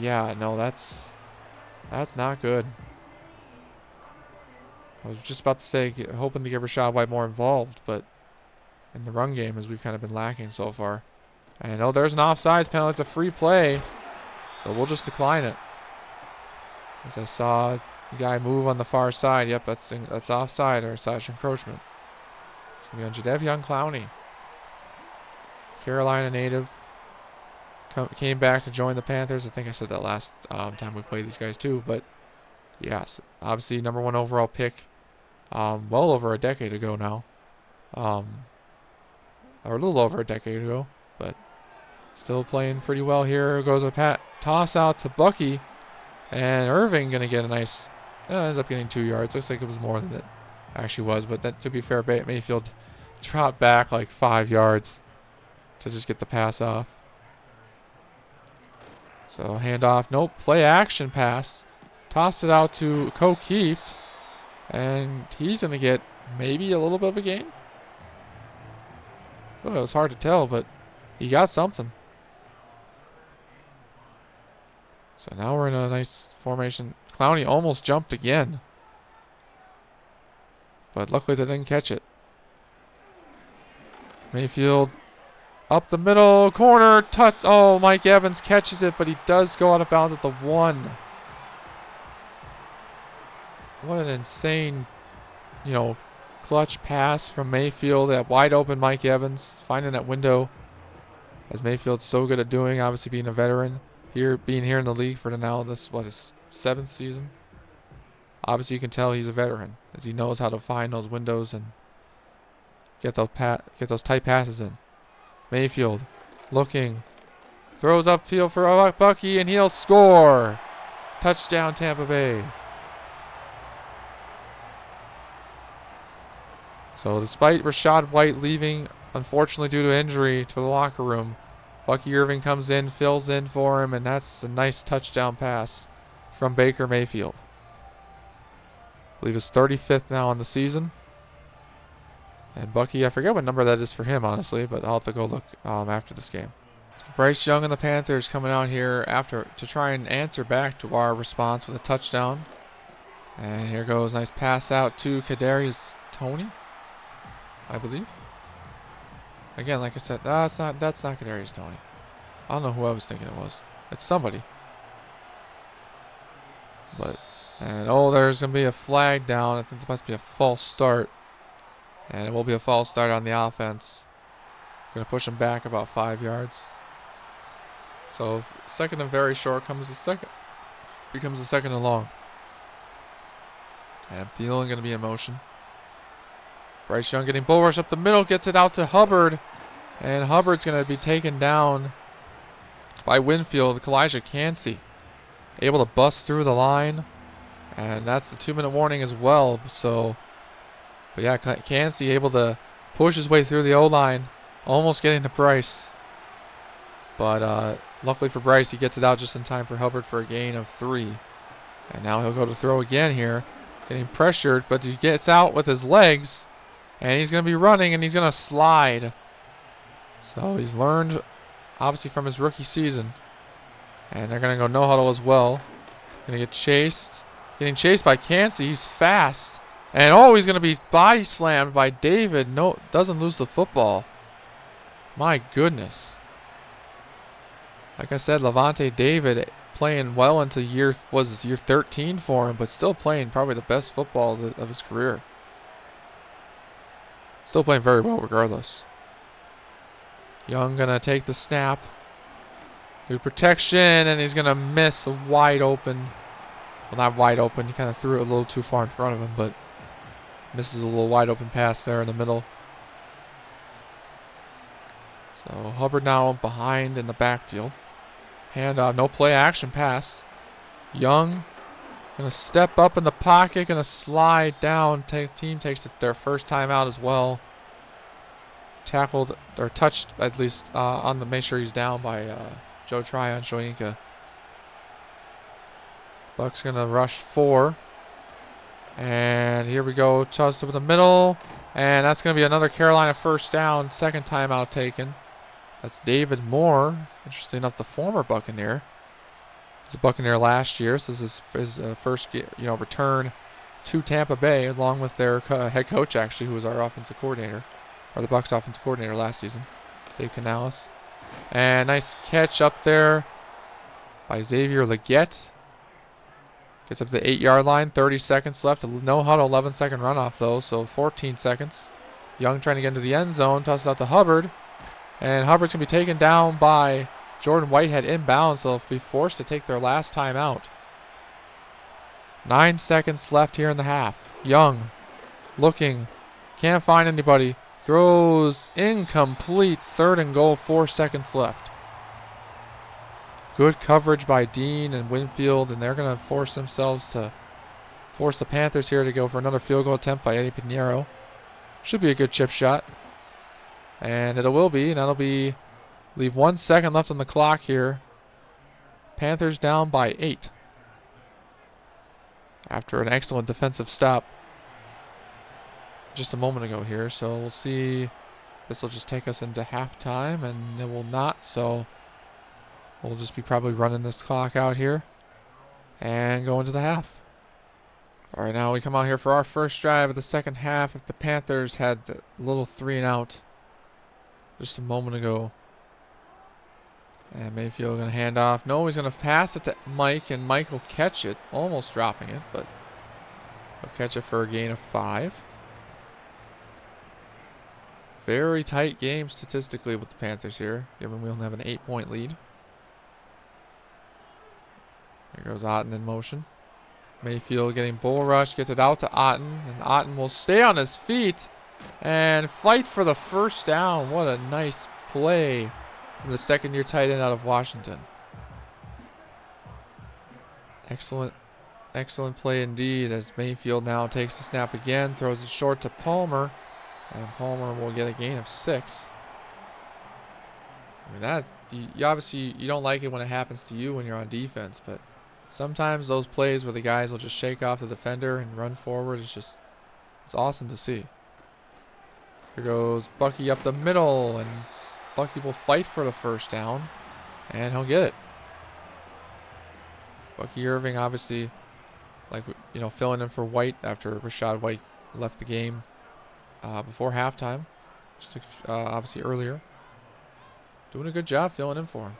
yeah, no, that's not good. I was just about to say, hoping to get Rachaad White more involved, but in the run game, as we've kind of been lacking so far. And there's an offsides penalty. It's a free play. So we'll just decline it. As I saw the guy move on the far side. Yep, that's offside or slash encroachment. It's going to be on Jadeveon Clowney. Carolina native. Came back to join the Panthers. I think I said that last time we played these guys too. But yes, obviously number 1 overall pick well over a decade ago now. Or a little over a decade ago. But still playing pretty well here. Goes a toss out to Bucky. And Irving going to get a nice... ends up getting 2 yards. Looks like it was more than it actually was. But that, to be fair, Mayfield dropped back like 5 yards to just get the pass off. So handoff. Nope. Play action pass. Toss it out to Kieft. And he's going to get maybe a little bit of a gain. Well, it was hard to tell, but he got something. So now we're in a nice formation. Clowney almost jumped again. But luckily they didn't catch it. Mayfield up the middle, corner, touch. Oh, Mike Evans catches it, but he does go out of bounds at the 1. What an insane, clutch pass from Mayfield. That wide open Mike Evans, finding that window, as Mayfield's so good at doing, obviously being a veteran. Being here in the league for now, his 7th season. Obviously, you can tell he's a veteran, as he knows how to find those windows and get those tight passes in. Mayfield looking, throws upfield for Bucky, and he'll score. Touchdown, Tampa Bay. So despite Rachaad White leaving, unfortunately due to injury, to the locker room, Bucky Irving comes in, fills in for him, and that's a nice touchdown pass from Baker Mayfield. I believe it's 35th now on the season. And Bucky, I forget what number that is for him, honestly, but I'll have to go look after this game. So Bryce Young and the Panthers coming out here to try and answer back to our response with a touchdown. And here goes, nice pass out to Kadarius Toney, I believe. Again, like I said, that's not Kadarius Toney. I don't know who I was thinking it was. It's somebody. There's going to be a flag down. I think there must be a false start. And it will be a false start on the offense. Going to push him back about 5 yards. So 2nd and very short becomes a 2nd and long. And Thielen going to be in motion. Bryce Young getting bull rush up the middle, gets it out to Hubbard. And Hubbard's going to be taken down by Winfield. Kalijah Cansey able to bust through the line. And that's the 2-minute warning as well. But yeah, Cansey able to push his way through the O-line. Almost getting to Bryce. But luckily for Bryce, he gets it out just in time for Hubbard for a gain of 3. And now he'll go to throw again here. Getting pressured, but he gets out with his legs. And he's going to be running, and he's going to slide. So he's learned, obviously, from his rookie season. And they're going to go no huddle as well. Going to get chased. Getting chased by Cansey. He's fast. And he's going to be body slammed by David. No, doesn't lose the football. My goodness. Like I said, Levante David playing well into year 13 for him, but still playing probably the best football of his career. Still playing very well regardless. Young going to take the snap. Do protection, and he's going to miss a wide open. Well, not wide open. He kind of threw it a little too far in front of him, but misses a little wide open pass there in the middle. So Hubbard now behind in the backfield. Handoff, no play action pass. Young going to step up in the pocket, going to slide down. Team takes their first time out as well. Tackled or touched at least make sure he's down by Joe Tryon Shoyinka. Bucks going to rush 4. And here we go. Toss to the middle. And that's going to be another Carolina first down. 2nd timeout taken. That's David Moore. Interesting enough, the former Buccaneer. He's a Buccaneer last year. So this is his first return to Tampa Bay, along with their head coach, actually, who was our offensive coordinator, or the Bucs offensive coordinator last season, Dave Canales. And nice catch up there by Xavier Leggett. Gets up to the 8-yard line. 30 seconds left. No huddle. 11-second runoff, though, so 14 seconds. Young trying to get into the end zone. Tosses out to Hubbard. And Hubbard's going to be taken down by Jordan Whitehead inbounds, so they'll be forced to take their last time out. 9 seconds left here in the half. Young looking. Can't find anybody. Throws incomplete. 3rd and goal. 4 seconds left. Good coverage by Dean and Winfield, and they're going to force the Panthers here to go for another field goal attempt by Eddie Pinheiro. Should be a good chip shot. And it will be, and that'll be, leave 1 second left on the clock here. Panthers down by 8. After an excellent defensive stop just a moment ago here. So we'll see. This will just take us into halftime, and it will not, so we'll just be probably running this clock out here and go into the half. All right, now we come out here for our first drive of the second half. If the Panthers had the little 3-and-out just a moment ago. And Mayfield going to hand off. No, he's going to pass it to Mike, and Mike will catch it. Almost dropping it, but he'll catch it for a gain of 5. Very tight game statistically with the Panthers here, given we only have an 8-point lead. Here goes Otten in motion. Mayfield getting bull rush, gets it out to Otten, and Otten will stay on his feet and fight for the first down. What a nice play from the second-year tight end out of Washington. Excellent play indeed, as Mayfield now takes the snap again, throws it short to Palmer, and Palmer will get a gain of 6. I mean, that's, you obviously you don't like it when it happens to you when you're on defense, but sometimes those plays where the guys will just shake off the defender and run forward, it's awesome to see. Here goes Bucky up the middle, and Bucky will fight for the first down, and he'll get it. Bucky Irving obviously, filling in for White after Rashad White left the game before halftime, just obviously earlier. Doing a good job filling in for him.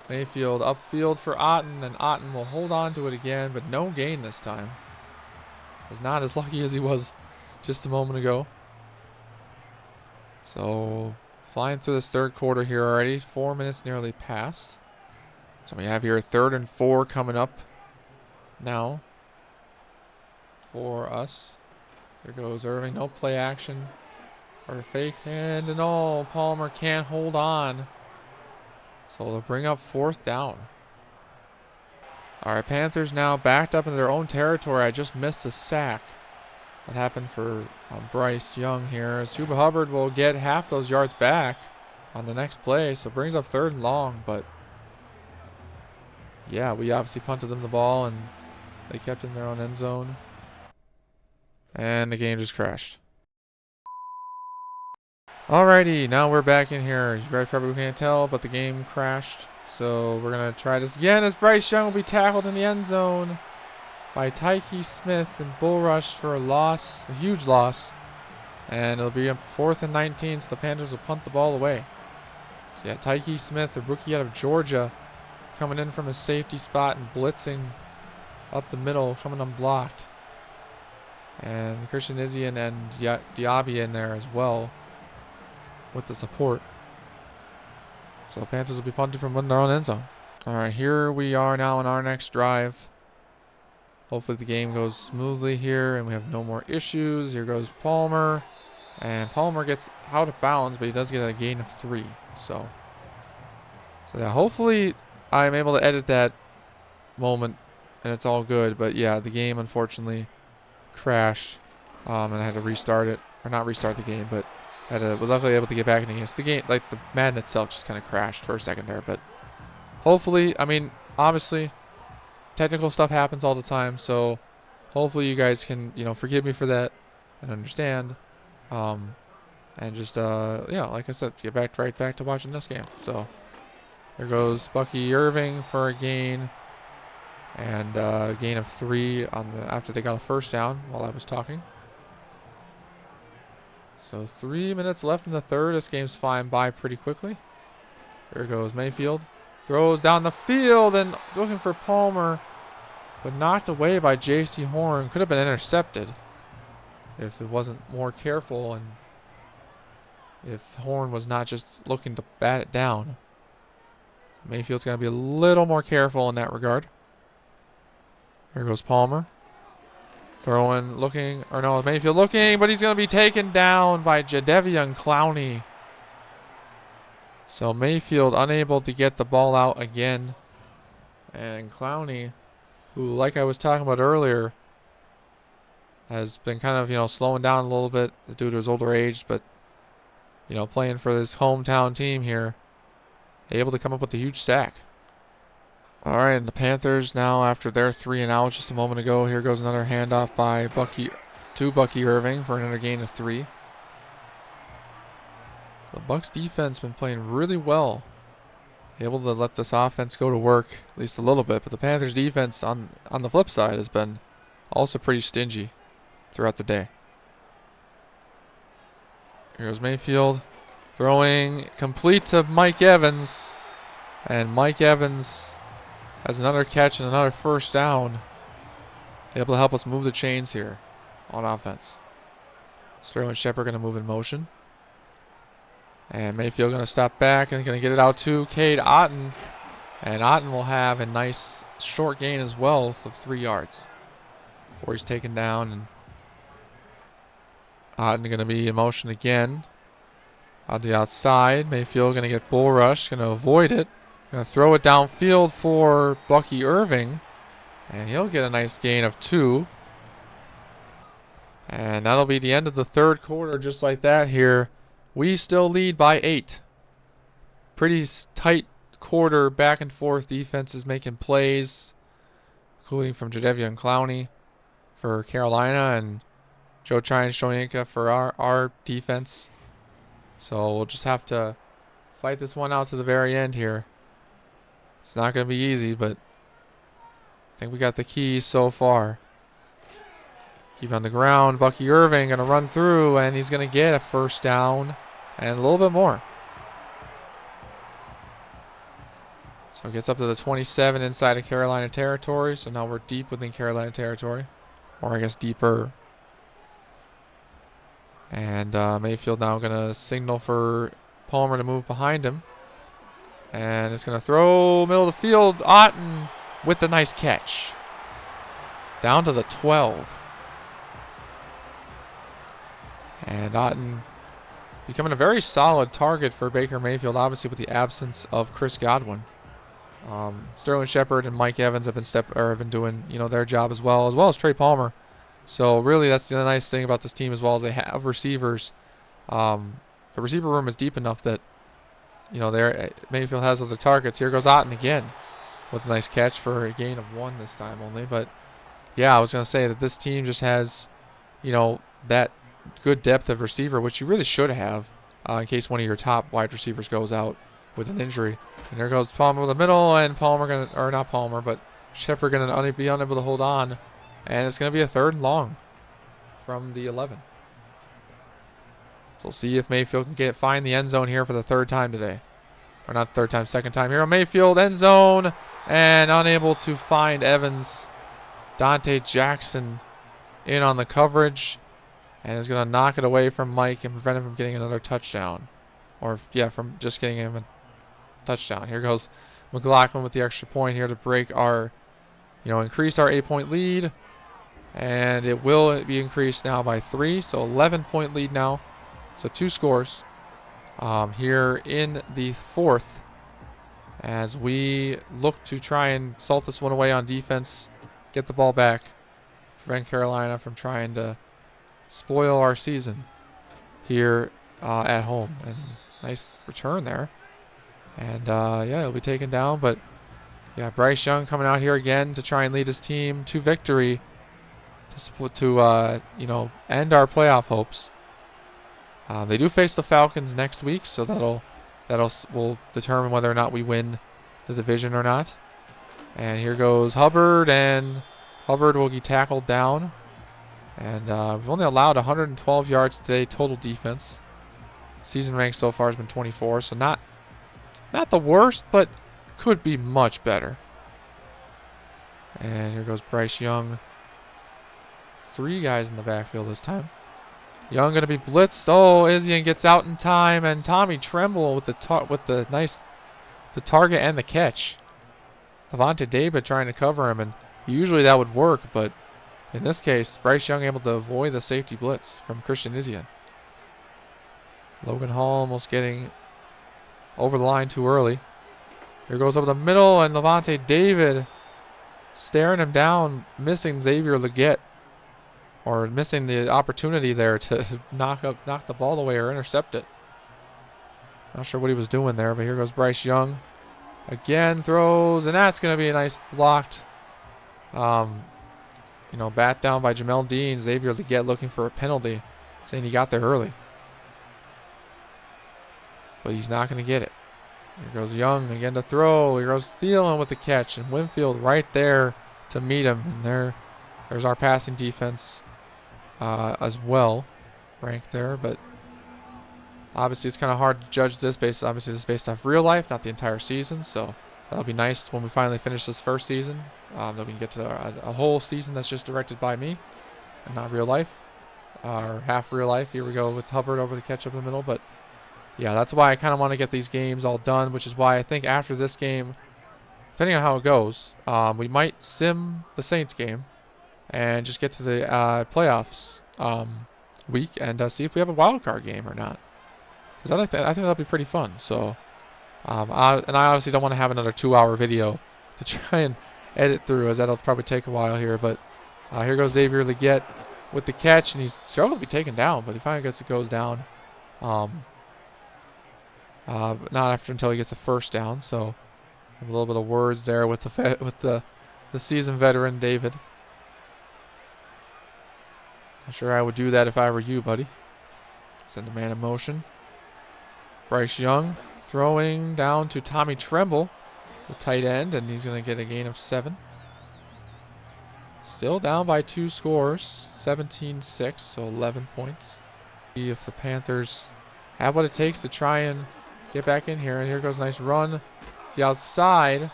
Mayfield upfield for Otten, and Otten will hold on to it again, but no gain this time. Was not as lucky as he was just a moment ago. So flying through this third quarter here already. 4 minutes nearly passed. So we have here 3rd and 4 coming up now for us. Here goes Irving. No play action or fake hand, and no, Palmer can't hold on. So they'll bring up 4th down. All right, Panthers now backed up in their own territory. I just missed a sack. That happened for Bryce Young here, as Chuba Hubbard will get half those yards back on the next play. So it brings up 3rd and long, but yeah, we obviously punted them the ball, and they kept it in their own end zone. And the game just crashed. Alrighty, now we're back in here. You guys probably can't tell, but the game crashed. So we're going to try this again, as Bryce Young will be tackled in the end zone by Tyke Smith and bull rush for a huge loss. And it'll be 4th and 19, so the Panthers will punt the ball away. So yeah, Tyke Smith, the rookie out of Georgia, coming in from a safety spot and blitzing up the middle, coming unblocked. And Christian Izzian and Diaby in there as well with the support. So the Panthers will be punted from their own end zone. All right, here we are now on our next drive. Hopefully the game goes smoothly here and we have no more issues. Here goes Palmer. And Palmer gets out of bounds, but he does get a gain of 3. So yeah, hopefully I'm able to edit that moment and it's all good. But yeah, the game unfortunately crashed, and I had to restart it, or not restart the game, but was luckily able to get back in the game. So the game, like the Madden itself, just kind of crashed for a second there. But hopefully, I mean, obviously, technical stuff happens all the time. So hopefully you guys can, forgive me for that and understand. And just, like I said, get right back to watching this game. So here goes Bucky Irving for a gain. And a gain of 3 after they got a first down while I was talking. So 3 minutes left in the third. This game's flying by pretty quickly. Here goes Mayfield. Throws down the field and looking for Palmer, but knocked away by J.C. Horn. Could have been intercepted if it wasn't more careful and if Horn was not just looking to bat it down. Mayfield's going to be a little more careful in that regard. Here goes Palmer. Throwing, looking, or no, Mayfield looking, but he's going to be taken down by Jadeveon Clowney. So Mayfield unable to get the ball out again. And Clowney, who, like I was talking about earlier, has been kind of, slowing down a little bit due to his older age, but, playing for this hometown team here, able to come up with a huge sack. All right, and the Panthers now, after their 3 and out just a moment ago, here goes another handoff by Bucky Irving for another gain of 3. The Bucs defense been playing really well, able to let this offense go to work at least a little bit. But the Panthers defense on the flip side has been also pretty stingy throughout the day. Here goes Mayfield, throwing complete to Mike Evans, and Mike Evans has another catch and another first down, able to help us move the chains here on offense. Sterling Shepard going to move in motion. And Mayfield going to stop back and going to get it out to Cade Otton. And Otton will have a nice short gain as well of 3 yards before he's taken down. And Otton going to be in motion again on the outside. Mayfield going to get bull rush, going to avoid it. Going to throw it downfield for Bucky Irving. And he'll get a nice gain of 2. And that'll be the end of the third quarter just like that here. We still lead by 8. Pretty tight quarter, back and forth. Defenses making plays, including from Jadeveon Clowney for Carolina and Joe Tryon-Shoyinka for our defense. So we'll just have to fight this one out to the very end here. It's not going to be easy, but I think we got the keys so far. Keep on the ground. Bucky Irving going to run through, and he's going to get a first down and a little bit more. So it gets up to the 27 inside of Carolina territory. So now we're deep within Carolina territory, or I guess deeper. And Mayfield now going to signal for Palmer to move behind him. And it's going to throw middle of the field. Otton with the nice catch. Down to the 12. And Otton becoming a very solid target for Baker Mayfield, obviously with the absence of Chris Godwin. Sterling Shepard and Mike Evans have been doing their job as well as Trey Palmer. So really that's the nice thing about this team as well, as they have receivers. The receiver room is deep enough that Mayfield has other targets. Here goes Otton again with a nice catch for a gain of 1 this time only. But yeah, I was going to say that this team just has that good depth of receiver, which you really should have in case one of your top wide receivers goes out with an injury. And there goes Palmer with the middle, and Shepard going to be unable to hold on. And it's going to be a 3rd and long from the 11. So we'll see if Mayfield can find the end zone here for the 3rd time today. Or not 3rd time, 2nd time here on Mayfield, end zone, and unable to find Evans. Dante Jackson in on the coverage, and is going to knock it away from Mike and prevent him from getting another touchdown. From just getting him a touchdown. Here goes McLaughlin with the extra point here to break our, increase our 8-point lead. And it will be increased now by 3, so 11-point lead now. So 2 scores here in the 4th as we look to try and salt this one away on defense, get the ball back, prevent Carolina from trying to spoil our season here at home. And nice return there. And it'll be taken down. But yeah, Bryce Young coming out here again to try and lead his team to victory to end our playoff hopes. They do face the Falcons next week, so will determine whether or not we win the division or not. And here goes Hubbard, and Hubbard will be tackled down. And we've only allowed 112 yards today total defense. Season rank so far has been 24, so not the worst, but could be much better. And here goes Bryce Young. 3 guys in the backfield this time. Young going to be blitzed. Oh, Izzian gets out in time, and Tommy Tremble with the target and the catch. Lavonte David trying to cover him, and usually that would work, but in this case, Bryce Young able to avoid the safety blitz from Christian Izzian. Logan Hall almost getting over the line too early. Here goes over the middle, and Lavonte David staring him down, missing Xavier Legette, or missing the opportunity there to knock the ball away or intercept it. Not sure what he was doing there, but here goes Bryce Young. Again, throws, and that's going to be a nice blocked, bat down by Jamel Dean. Xavier Legette looking for a penalty, saying he got there early. But he's not going to get it. Here goes Young again to throw. Here goes Thielen with the catch, and Winfield right there to meet him. And there's our passing defense as well, ranked there. But obviously it's kind of hard to judge this based. Obviously this is based off real life, not the entire season. So that'll be nice when we finally finish this first season. That we can get to a whole season that's just directed by me and not real life, or half real life. Here we go with Hubbard over the catch up in the middle, but. Yeah, that's why I kind of want to get these games all done, which is why I think after this game, depending on how it goes, we might sim the Saints game and just get to the playoffs week and see if we have a wild card game or not. Because I think that'll be pretty fun. So, I obviously don't want to have another 2-hour video to try and edit through, as that'll probably take a while here. But here goes Xavier Legette with the catch, and he struggles to be taken down, but he finally goes down. Not after until he gets a first down. So a little bit of words there with the seasoned veteran David. Not sure I would do that if I were you, buddy. Send the man in motion. Bryce Young throwing down to Tommy Tremble, the tight end, and he's going to get a gain of 7. Still down by 2 scores, 17-6, so 11 points. See if the Panthers have what it takes to try and get back in here. And here goes a nice run to the outside.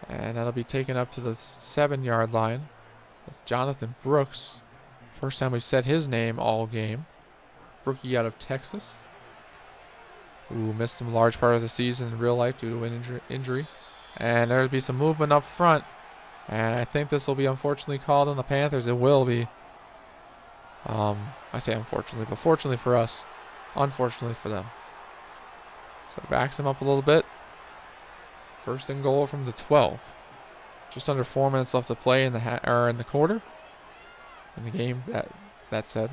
And that'll be taken up to the 7-yard line. That's Jonathan Brooks. First time we've said his name all game. Rookie out of Texas, who missed some large part of the season in real life due to an injury. And there'll be some movement up front. And I think this will be unfortunately called on the Panthers. It will be. I say unfortunately, but fortunately for us, unfortunately for them. So backs him up a little bit. First and goal from the 12. Just under 4 minutes left to play in the quarter. In the game, that said.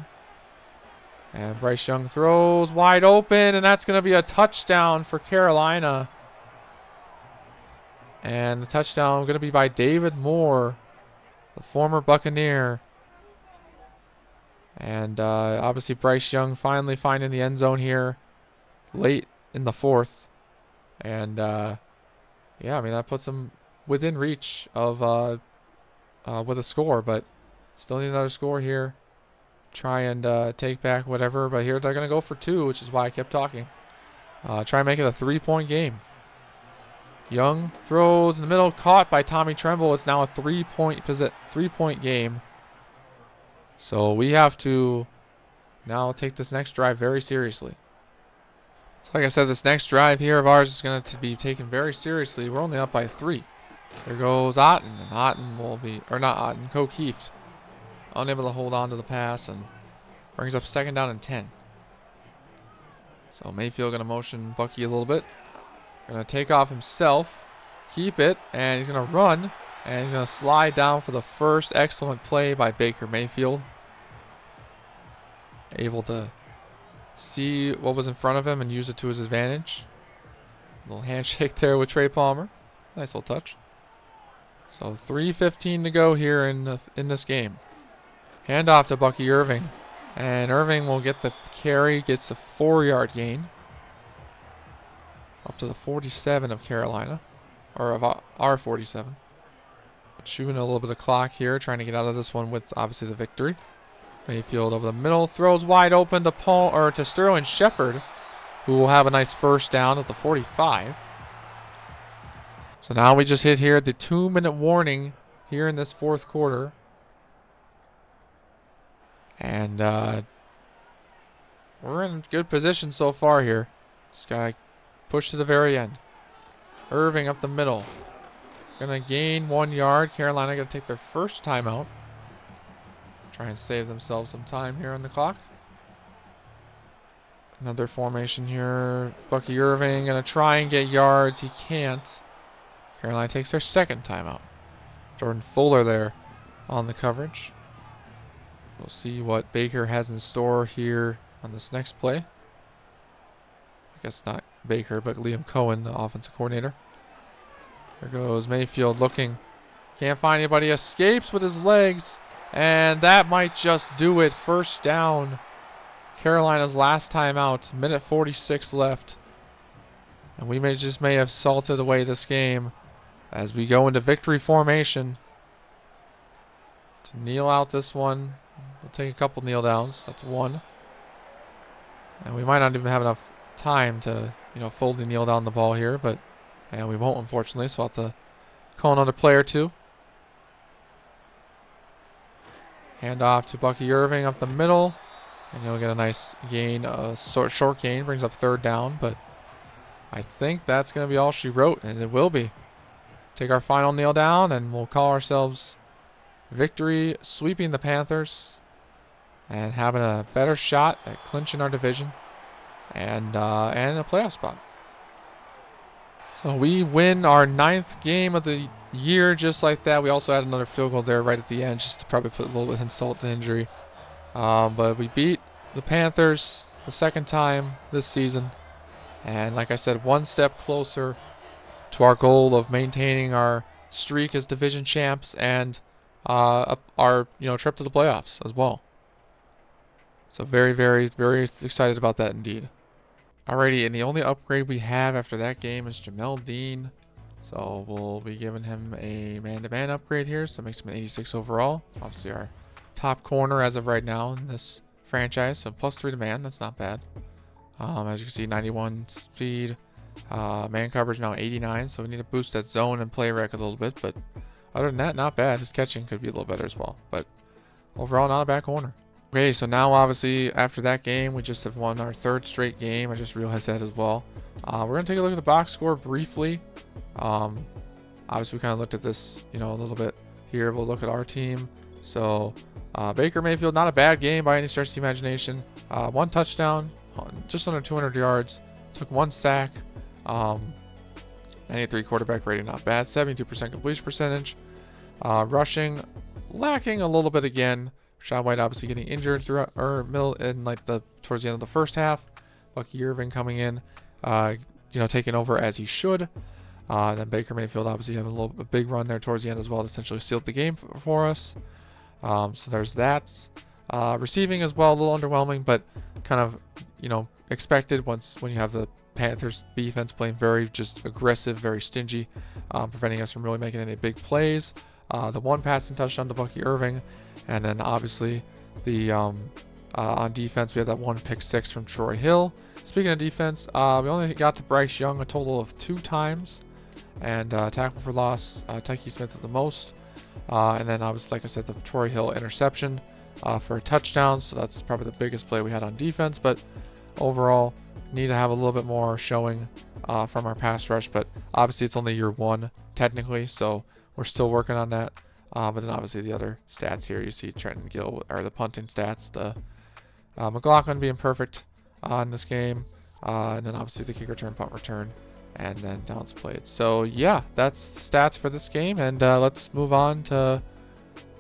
And Bryce Young throws wide open, and that's going to be a touchdown for Carolina. And the touchdown going to be by David Moore, the former Buccaneer. And obviously Bryce Young finally finding the end zone here late in the 4th. And yeah, I mean, that puts him within reach of with a score, but still need another score here. Try and take back whatever, but here they're going to go for 2, which is why I kept talking. Try and make it a 3-point game. Young throws in the middle, caught by Tommy Tremble. It's now a 3-point game. So we have to now take this next drive very seriously. So like I said, this next drive here of ours is going to be taken very seriously. We're only up by 3. There goes Otten, and Otten will be, or not Otten, O'Keefe, unable to hold on to the pass and brings up 2nd down and 10. So Mayfield going to motion Bucky a little bit. Going to take off himself, keep it, and he's going to run, and he's going to slide down for the first excellent play by Baker Mayfield. Able to see what was in front of him and use it to his advantage. Little handshake there with Trey Palmer. Nice little touch. So 3:15 to go here in this game. Handoff to Bucky Irving. And Irving will get the carry, gets a 4-yard gain. Up to the 47 of Carolina. Or of our 47. Chewing a little bit of clock here, trying to get out of this one with obviously the victory. Mayfield over the middle, throws wide open to Sterling Shepard, who will have a nice first down at the 45. So now we just hit here the 2-minute warning here in this fourth quarter. And we're in good position so far here. Just got to push to the very end. Irving up the middle. Going to gain 1 yard. Carolina going to take their first timeout. Try and save themselves some time here on the clock. Another formation here. Bucky Irving going to try and get yards. He can't. Carolina takes their second timeout. Jordan Fuller there on the coverage. We'll see what Baker has in store here on this next play. I guess not Baker, but Liam Cohen, the offensive coordinator. There goes Mayfield looking. Can't find anybody. Escapes with his legs. And that might just do it. First down. Carolina's last time out. Minute 46 left. And we may have salted away this game as we go into victory formation. To kneel out this one. We'll take a couple kneel downs. That's one. And we might not even have enough time to, fully kneel down the ball here, but and we won't, unfortunately, so I'll have to call another play or two. Hand off to Bucky Irving up the middle. And he'll get a nice gain, a short gain, brings up third down, but I think that's going to be all she wrote, and it will be. Take our final kneel down, and we'll call ourselves victory, sweeping the Panthers, and having a better shot at clinching our division and a playoff spot. So we win our 9th game of the year just like that. We also had another field goal there right at the end just to probably put a little bit of insult to injury. But we beat the Panthers the second time this season. And like I said, one step closer to our goal of maintaining our streak as division champs and our trip to the playoffs as well. So very, very, very excited about that indeed. Alrighty, and the only upgrade we have after that game is Jamel Dean. So we'll be giving him a man-to-man upgrade here, so it makes him an 86 overall. Obviously our top corner as of right now in this franchise, so +3 to man, that's not bad. As you can see, 91 speed, man coverage now 89, so we need to boost that zone and play rec a little bit, but other than that, not bad. His catching could be a little better as well, but overall, not a bad corner. Okay, so now obviously after that game, we just have won our 3rd straight game. I just realized that as well. We're going to take a look at the box score briefly. Obviously, we kind of looked at this, a little bit here. We'll look at our team. So Baker Mayfield, not a bad game by any stretch of the imagination. 1 touchdown, just under 200 yards, took 1 sack, 93 quarterback rating, not bad, 72% completion percentage. Rushing, lacking a little bit again. Rashad White obviously getting injured throughout towards the end of the first half. Bucky Irving coming in, taking over as he should. Then Baker Mayfield obviously having a big run there towards the end as well to essentially sealed the game for us. So there's that. Receiving as well, a little underwhelming, but kind of, expected when you have the Panthers defense playing very just aggressive, very stingy, preventing us from really making any big plays. The 1 passing touchdown to Bucky Irving, and then obviously the on defense we had that 1 pick 6 from Troy Hill. Speaking of defense, we only got to Bryce Young a total of 2 times, and tackle for loss, Tyke Smith at the most, and then obviously, like I said, the Troy Hill interception for a touchdown. So that's probably the biggest play we had on defense. But overall, need to have a little bit more showing from our pass rush. But obviously, it's only year 1 technically, so we're still working on that. But then obviously the other stats here, you see Trenton Gill are the punting stats, the McLaughlin being perfect in this game, and then obviously the kick return, punt return, and then downs played. So yeah, that's the stats for this game, and let's move on to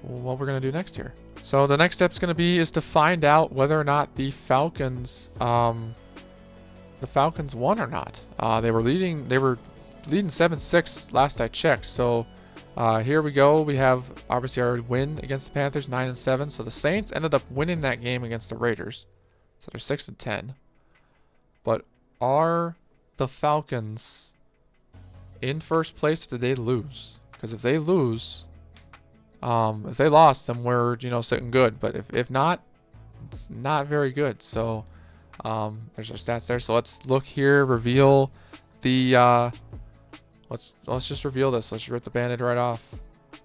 what we're going to do next here. So the next step's going to be is to find out whether or not the Falcons won or not. They were leading 7-6 last I checked. So here we go. We have obviously our win against the Panthers, 9-7. So the Saints ended up winning that game against the Raiders. So they're 6-10. But are the Falcons in first place, or did they lose? Because if they lose, if they lost, then we're sitting good. But if not, it's not very good. So there's our stats there. So let's look here, reveal the Let's just reveal this. Let's rip the Band-Aid right off.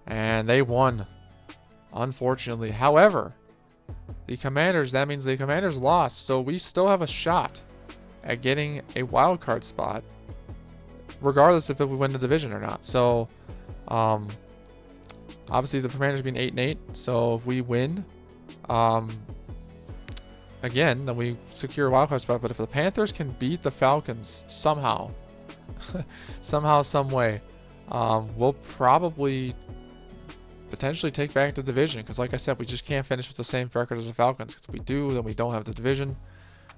And they won, unfortunately. However, that means the Commanders lost, so we still have a shot at getting a wild card spot, regardless if we win the division or not. So, obviously the Commanders being 8-8, so if we win, again, then we secure a wild card spot. But if the Panthers can beat the Falcons somehow, some way, we'll probably potentially take back the division, because like I said, we just can't finish with the same record as the Falcons, because if we do, then we don't have the division.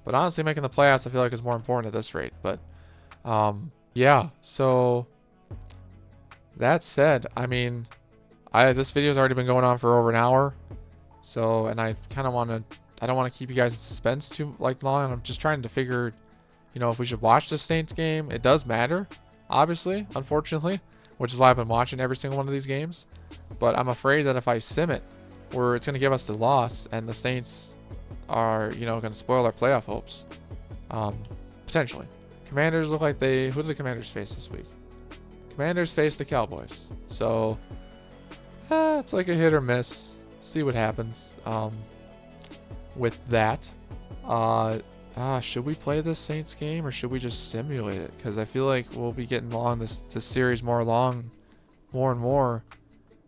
But honestly, making the playoffs I feel like is more important at this rate. But yeah, so that said, I mean, this video's already been going on for over an hour, so, and I kind of I don't want to keep you guys in suspense too long. I'm just trying to figure, if we should watch the Saints game. It does matter, obviously, unfortunately, which is why I've been watching every single one of these games. But I'm afraid that if I sim it, it's going to give us the loss, and the Saints are, going to spoil our playoff hopes. Potentially. Commanders look like who do the Commanders face this week? Commanders face the Cowboys. So, it's like a hit or miss. See what happens with that. Should we play this Saints game, or should we just simulate it? Because I feel like we'll be getting along this series more and more.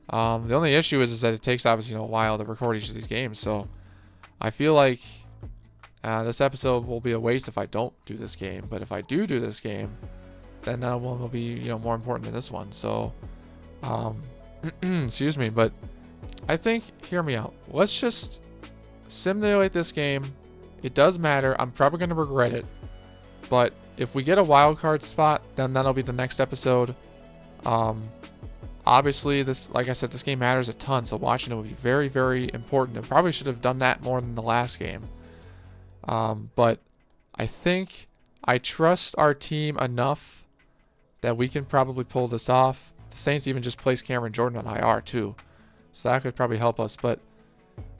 The only issue is that it takes obviously a while to record each of these games. So I feel like this episode will be a waste if I don't do this game. But if I do this game, then that one will be more important than this one. So excuse me, but I think, hear me out. Let's just simulate this game. It does matter. I'm probably going to regret it. But if we get a wild card spot, then that'll be the next episode. Obviously, like I said, this game matters a ton. So watching it would be very, very important. And probably should have done that more than the last game. But I think I trust our team enough that we can probably pull this off. The Saints even just placed Cameron Jordan on IR too. So that could probably help us. But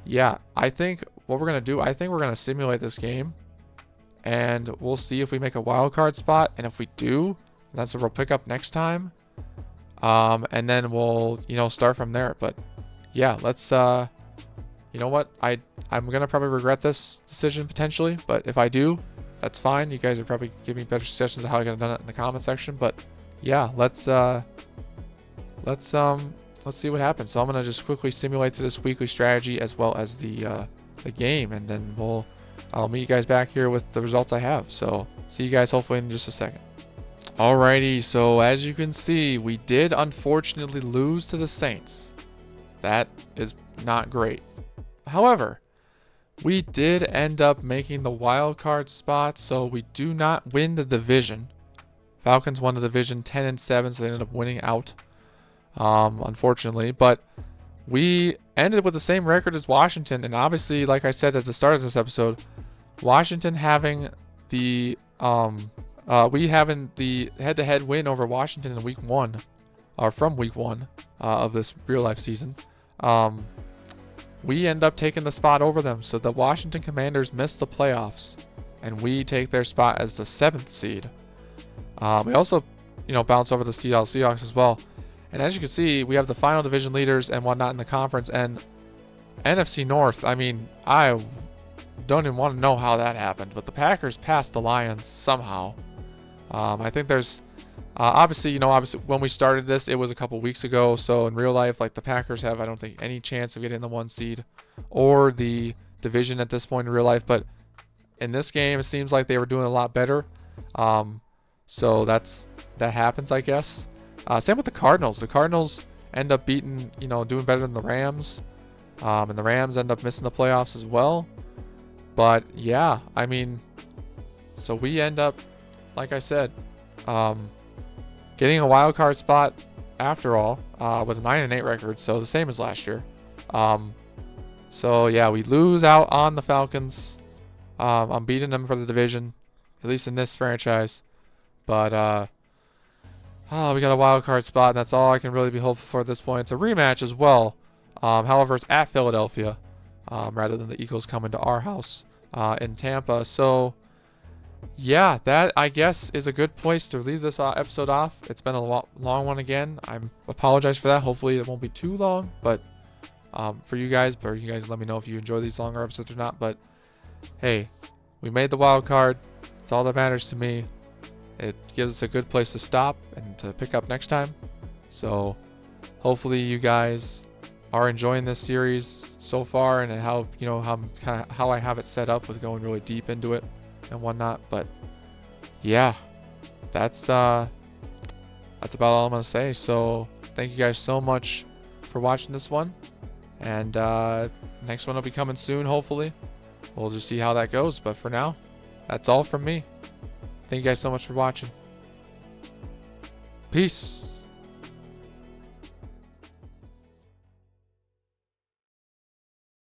yeah, I think what we're going to do, I think we're going to simulate this game, and we'll see if we make a wild card spot. And if we do, that's what we'll pick up next time. And then we'll, start from there. But yeah, let's, you know what? I'm going to probably regret this decision potentially, but if I do, that's fine. You guys are probably giving me better suggestions of how I could have done it in the comment section. But yeah, let's see what happens. So I'm going to just quickly simulate through this weekly strategy as well as the game, and then I'll meet you guys back here with the results I have. So see you guys hopefully in just a second. Alrighty, so as you can see, we did unfortunately lose to the Saints. That is not great. However, we did end up making the wild card spot, so we do not win the division. Falcons won the division 10-7, so they ended up winning out, unfortunately. But we ended with the same record as Washington, and obviously, like I said at the start of this episode, Washington having the head-to-head win over Washington in week 1, or from week 1 of this real-life season. We end up taking the spot over them, so the Washington Commanders miss the playoffs, and we take their spot as the 7th seed. We also, bounce over the Seattle Seahawks as well. And as you can see, we have the final division leaders and whatnot in the conference, and NFC North. I mean, I don't even want to know how that happened, but the Packers passed the Lions somehow. I think there's obviously when we started this, it was a couple weeks ago. So in real life, like, the Packers have, I don't think, any chance of getting the 1 seed or the division at this point in real life. But in this game, it seems like they were doing a lot better. So that happens, I guess. Same with the Cardinals. The Cardinals end up doing better than the Rams. And the Rams end up missing the playoffs as well. But yeah, I mean, so we end up, like I said, getting a wild card spot after all, with a 9-8 record, so the same as last year. So yeah, we lose out on the Falcons. I'm beating them for the division, at least in this franchise. But we got a wild card spot, and that's all I can really be hopeful for at this point. It's a rematch as well. However, it's at Philadelphia, rather than the Eagles coming to our house in Tampa. So yeah, that I guess is a good place to leave this episode off. It's been a long one again. I apologize for that. Hopefully it won't be too long, but for you guys, let me know if you enjoy these longer episodes or not. But hey, we made the wild card. It's all that matters to me. It gives us a good place to stop and to pick up next time. So hopefully you guys are enjoying this series so far, and how how I have it set up with going really deep into it and whatnot. But yeah, that's about all I'm gonna say. So thank you guys so much for watching this one, and next one will be coming soon. Hopefully, we'll just see how that goes. But for now, that's all from me. Thank you guys so much for watching. Peace.